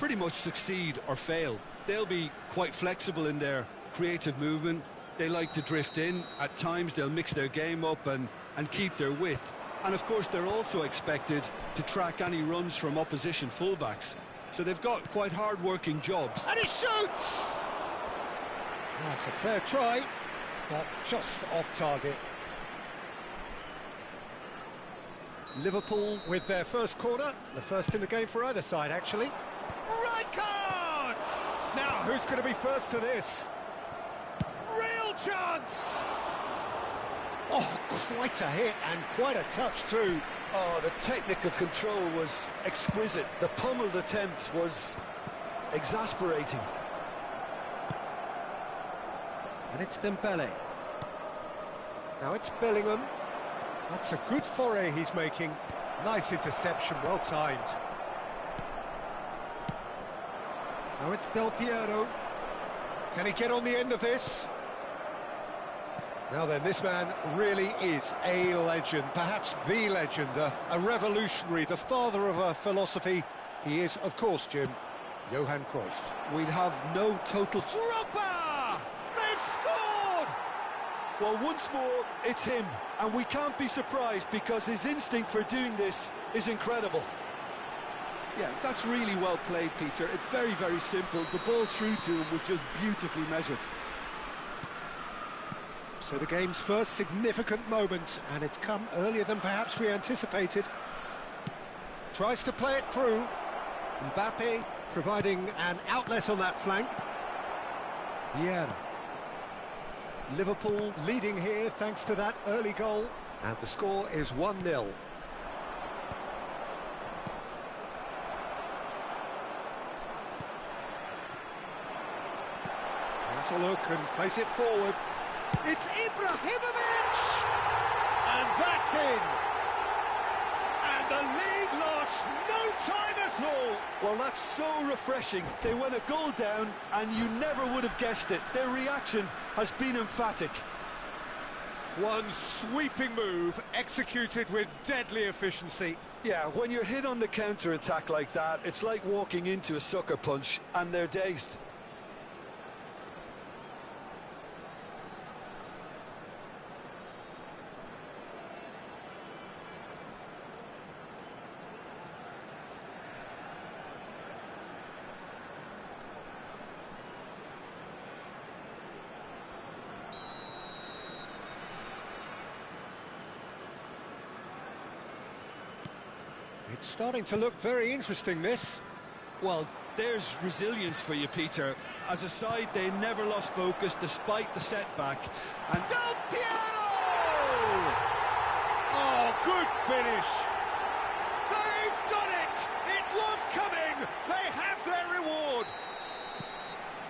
pretty much succeed or fail. They'll be quite flexible in their creative movement. They like to drift in. At times they'll mix their game up and keep their width. And of course they're also expected to track any runs from opposition fullbacks. So they've got quite hard-working jobs. And he shoots! That's a fair try, but just off target. Liverpool with their first corner, the first in the game for either side, actually. Right card! Now, who's going to be first to this? Real chance! Oh, quite a hit and quite a touch too. Oh, the technical control was exquisite. The pummeled attempt was exasperating. And it's Dembele. Now it's Bellingham. That's a good foray he's making. Nice interception, well timed. Now it's Del Piero. Can he get on the end of this? Now then, this man really is a legend, perhaps the legend, a revolutionary, the father of a philosophy. He is, of course, Jim, Johan Cruyff. We'd have no total... Drogba! They've scored! Well, once more, it's him, and we can't be surprised because his instinct for doing this is incredible. Yeah, that's really well played, Peter. It's very, very simple. The ball through to him was just beautifully measured. So the game's first significant moment, and it's come earlier than perhaps we anticipated. Tries to play it through. Mbappe providing an outlet on that flank. Vieira. Liverpool leading here thanks to that early goal. And the score is 1-0. Has a look and place it forward. It's Ibrahimovic! And that's in! And the lead lost no time at all! Well, that's so refreshing. They went a goal down, and you never would have guessed it. Their reaction has been emphatic. One sweeping move, executed with deadly efficiency. Yeah, when you're hit on the counter-attack like that, it's like walking into a sucker punch, and they're dazed. It's starting to look very interesting, this. Well, there's resilience for you, Peter. As a side, they never lost focus despite the setback. And Del Piero! Oh, good finish! They've done it! It was coming! They have their reward!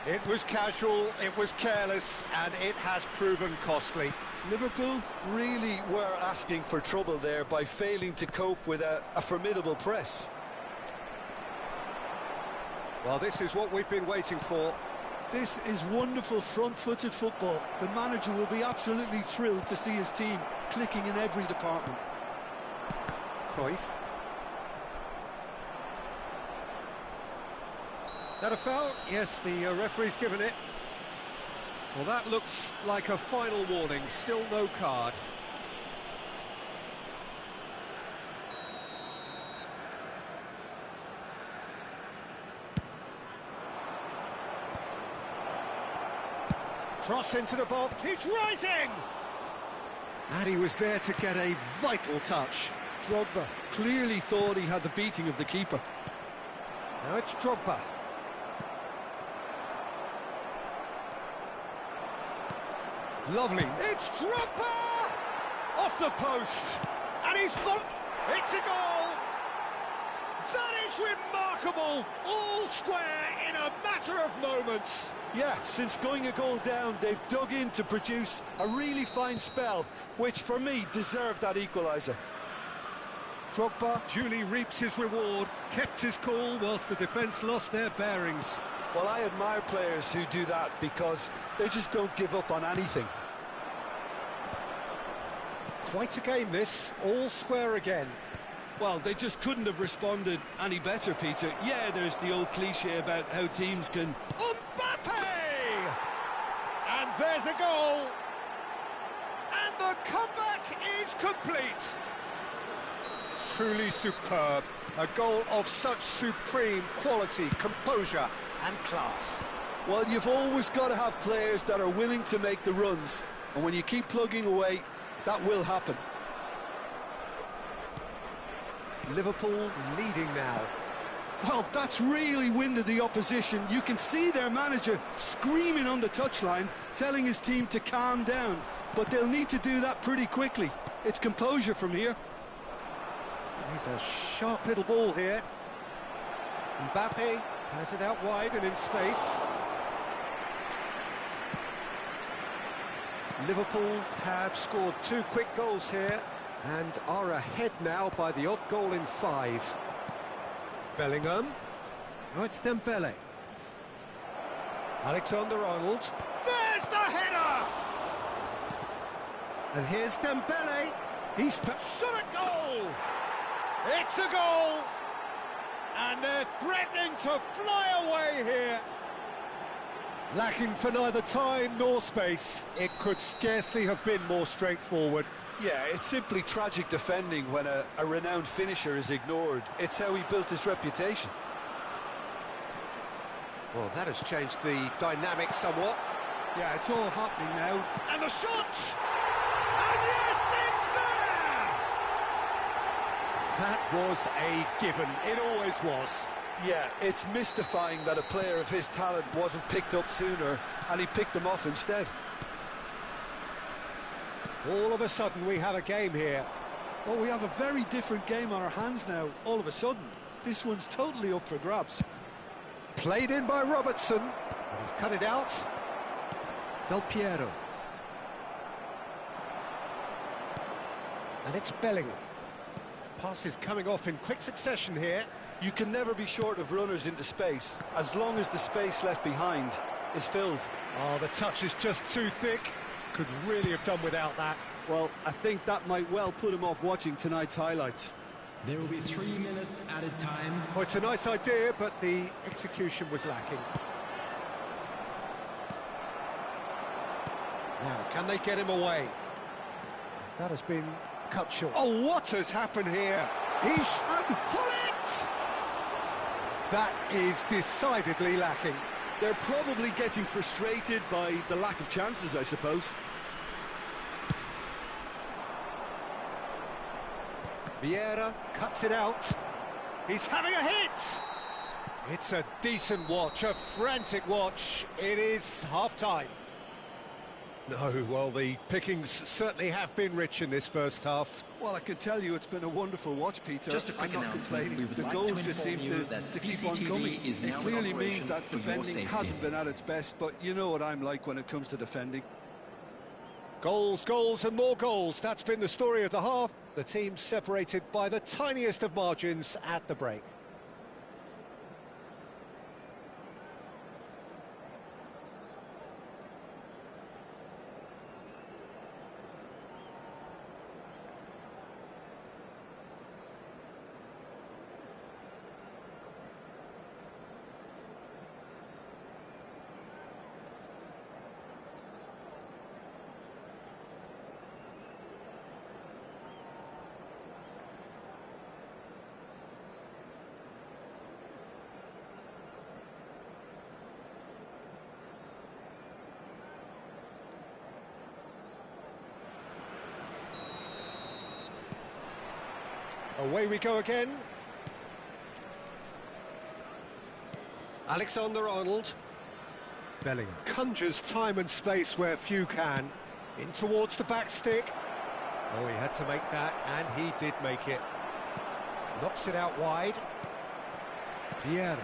It was casual, it was careless, and it has proven costly. Liverpool really were asking for trouble there by failing to cope with a formidable press. Well, this is what we've been waiting for. This is wonderful front-footed football. The manager will be absolutely thrilled to see his team clicking in every department. Cruyff. That a foul? Yes, the referee's given it. Well, that looks like a final warning. Still no card. Cross into the box. He's rising! And he was there to get a vital touch. Drogba clearly thought he had the beating of the keeper. Now it's Drogba. Lovely. It's Drogba! Off the post. And he's full. It's a goal! That is remarkable! All square in a matter of moments. Yeah, since going a goal down, they've dug in to produce a really fine spell, which for me deserved that equaliser. Drogba duly reaps his reward, kept his cool whilst the defence lost their bearings. Well, I admire players who do that because they just don't give up on anything. Quite a game this, all square again. Well, they just couldn't have responded any better, Peter. Yeah, there's the old cliche about how teams can... Mbappe! And there's a goal! And the comeback is complete! Truly superb. A goal of such supreme quality, composure and class. Well, you've always got to have players that are willing to make the runs. And when you keep plugging away, that will happen. Liverpool leading now. Well, that's really winded the opposition. You can see their manager screaming on the touchline, telling his team to calm down. But they'll need to do that pretty quickly. It's composure from here. He's a sharp little ball here. Mbappe has it out wide and in space. Liverpool have scored 2 quick goals here and are ahead now by the odd goal in 5. Bellingham. Oh, it's Dembele. Alexander-Arnold. There's the header! And here's Dembele. He's shot a goal! It's a goal! And they're threatening to fly away here. Lacking for neither time nor space. It could scarcely have been more straightforward. Yeah, it's simply tragic defending when a renowned finisher is ignored. It's how he built his reputation. Well, that has changed the dynamic somewhat. Yeah, it's all happening now. And the shot! And yes, it's there! That was a given. It always was. Yeah, it's mystifying that a player of his talent wasn't picked up sooner, and he picked them off instead. All of a sudden we have a game here. Oh, we have a very different game on our hands now, all of a sudden. This one's totally up for grabs. Played in by Robertson. He's cut it out. Del Piero. And it's Bellingham. Pass is coming off in quick succession here. You can never be short of runners into space, as long as the space left behind is filled. Oh, the touch is just too thick. Could really have done without that. Well, I think that might well put him off watching tonight's highlights. There will be 3 minutes added time. Oh, it's a nice idea, but the execution was lacking. Now, can they get him away? That has been cut short. Oh, what has happened here? He's... Hullet! That is decidedly lacking. They're probably getting frustrated by the lack of chances, I suppose. Vieira cuts it out. He's having a hit! It's a decent watch, a frantic watch. It is half-time. No, well, the pickings certainly have been rich in this first half. Well, I can tell you it's been a wonderful watch, Peter. Just a quick I'm not announcement. complaining. The Like goals to just seem inform to you that keep on CCTV coming. is It now in clearly operation means that for your defending safety. hasn't been at its best, but you know what I'm like when it comes to defending. Goals, goals and more goals. That's been the story of the half. The team separated by the tiniest of margins at the break. Away we go again. Alexander-Arnold. Bellingham conjures time and space where few can. In towards the back stick. Oh, he had to make that, and he did make it. Knocks it out wide. Piero.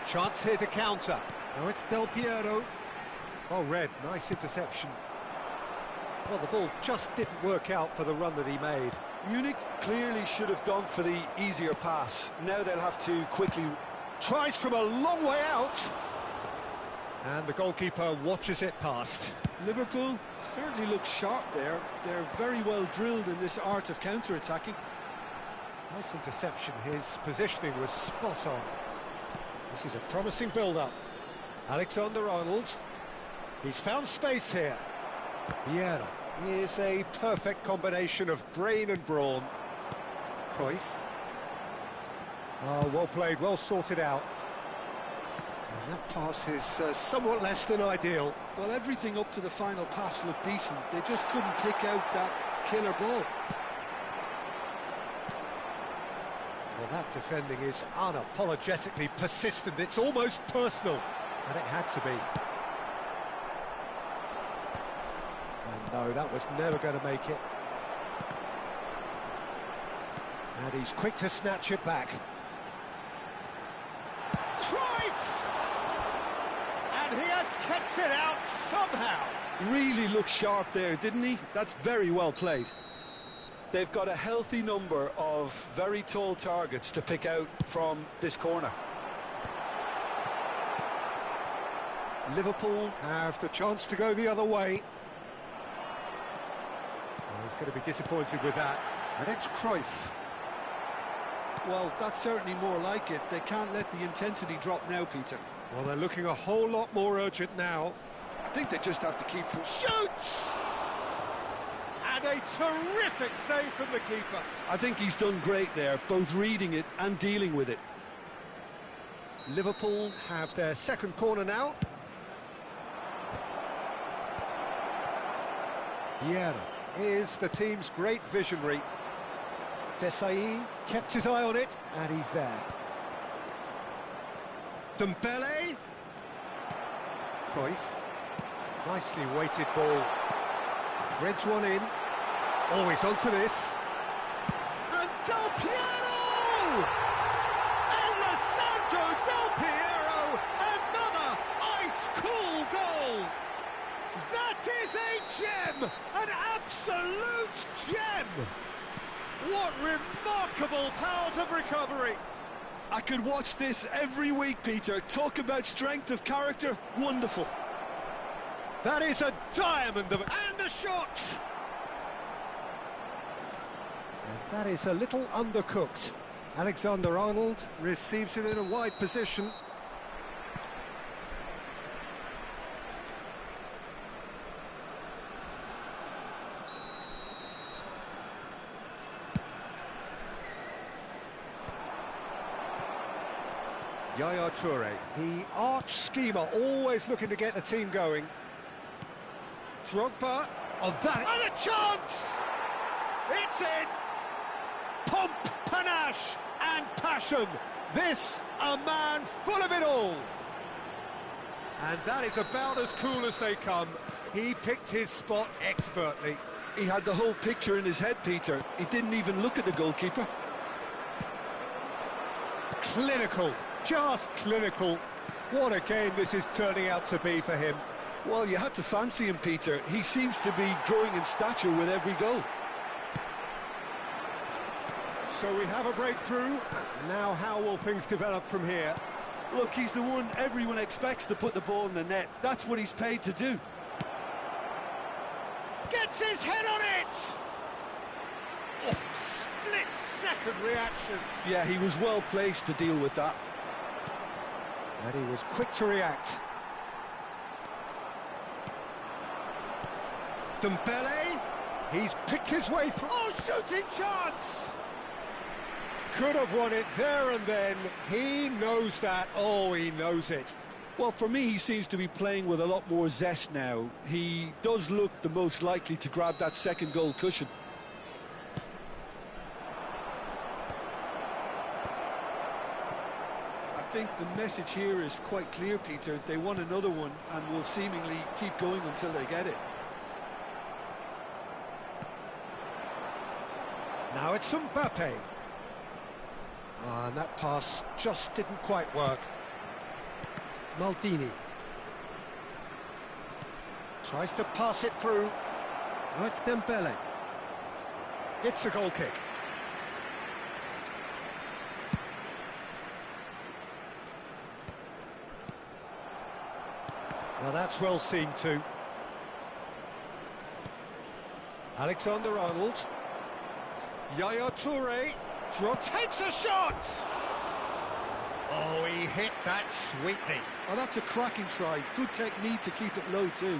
Chance here to counter. Now it's Del Piero. Oh, Red, nice interception. Well, the ball just didn't work out for the run that he made. Munich clearly should have gone for the easier pass. Now they'll have to quickly... Tries from a long way out. And the goalkeeper watches it past. Liverpool certainly look sharp there. They're very well drilled in this art of counter-attacking. Nice interception. His positioning was spot on. This is a promising build-up. Alexander-Arnold. He's found space here. Piero is a perfect combination of brain and brawn. Cruyff. Oh, well played, well sorted out. And that pass is somewhat less than ideal. Well, everything up to the final pass looked decent. They just couldn't pick out that killer ball. Well, that defending is unapologetically persistent. It's almost personal, and it had to be. And no, that was never going to make it. And he's quick to snatch it back. Cruyff! And he has kept it out somehow. Really looked sharp there, didn't he? That's very well played. They've got a healthy number of very tall targets to pick out from this corner. Liverpool have the chance to go the other way. Well, he's going to be disappointed with that. And it's Cruyff. Well, that's certainly more like it. They can't let the intensity drop now, Peter. Well, they're looking a whole lot more urgent now. I think they just have to keep... Shoots! And a terrific save from the keeper. I think he's done great there, both reading it and dealing with it. Liverpool have their second corner now. Piero is the team's great visionary. Desai kept his eye on it, and he's there. Dembele. Cruyff. Nicely weighted ball. Threads one in. Oh, he's onto this. And Del Piero! Alessandro Del Piero! Another ice-cool goal! That is a gem! An absolute gem! What remarkable powers of recovery! I could watch this every week, Peter. Talk about strength of character. Wonderful. That is a diamond of... And a shot! And that is a little undercooked. Alexander-Arnold receives it in a wide position. Yaya Toure, the arch schemer, always looking to get the team going. Drogba, oh that... And a chance! It's in! Pomp, panache and passion. This, a man full of it all. And that is about as cool as they come. He picked his spot expertly. He had the whole picture in his head, Peter. He didn't even look at the goalkeeper. Clinical, just clinical. What a game this is turning out to be for him. Well, you had to fancy him, Peter. He seems to be growing in stature with every goal. So we have a breakthrough. Now how will things develop from here? Look, he's the one everyone expects to put the ball in the net. That's what he's paid to do. Gets his head on it! Oh, split-second reaction. Yeah, he was well placed to deal with that. And he was quick to react. Dembele, he's picked his way through. Oh, shooting chance! Could have won it there and then. He knows that. Oh, he knows it. Well, for me, he seems to be playing with a lot more zest now. He does look the most likely to grab that second goal cushion. I think the message here is quite clear, Peter. They want another one and will seemingly keep going until they get it. Now it's Mbappe. And that pass just didn't quite work. Maldini. Tries to pass it through. Oh, it's Dembele. It's a goal kick. Well, that's well seen too. Alexander-Arnold. Yaya Toure takes a shot! Oh, he hit that sweetly. Oh, that's a cracking try. Good technique to keep it low too.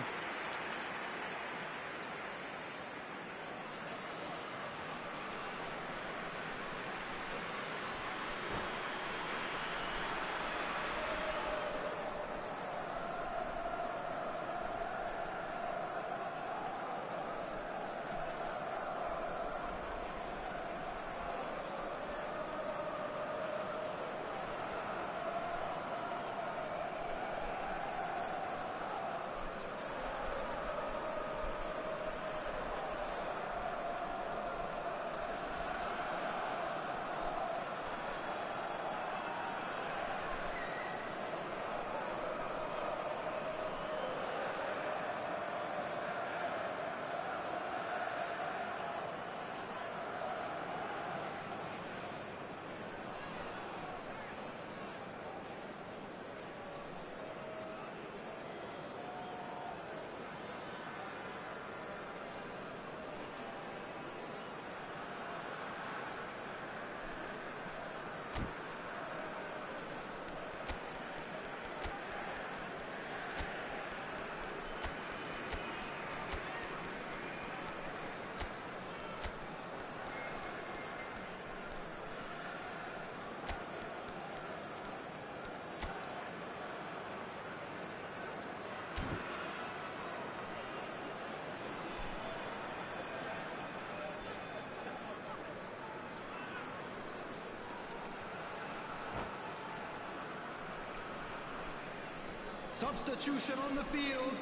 Substitution on the field.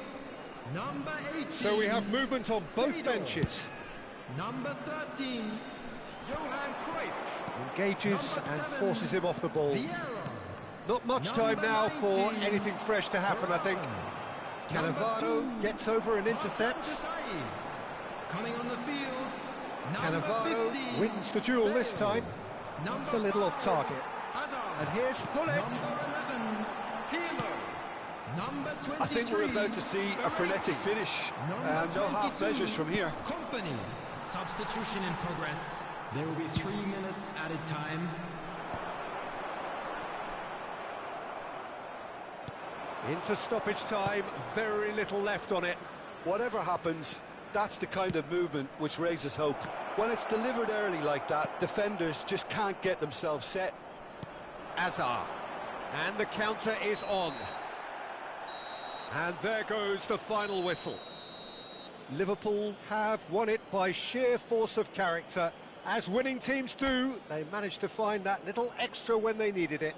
Number 18. So we have movement on both Seedorf. benches. Number 13. Johan Cruyff. Engages Number and 7, forces him off the ball. Vieira. Not much Number time now for 19, anything fresh to happen, I think. Number Cannavaro 2, gets over and intercepts. Coming on the field. Number Cannavaro 15, wins the duel this Bale. time. Number It's a little off 5, target. Hazard. And here's Hullet. Number 11, Hilo. Number 23, I think we're about to see a frenetic finish. Number No half 22, measures from here. Company. Substitution in progress. There will be 3 minutes added time. Into stoppage time, very little left on it. Whatever happens, that's the kind of movement which raises hope. When it's delivered early like that, defenders just can't get themselves set. Azar. And the counter is on. And there goes the final whistle. Liverpool have won it by sheer force of character. As winning teams do, they managed to find that little extra when they needed it.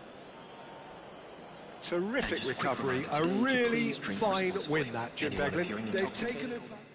Terrific recovery, a really fine win that, Jim Beglin. They've taken advantage.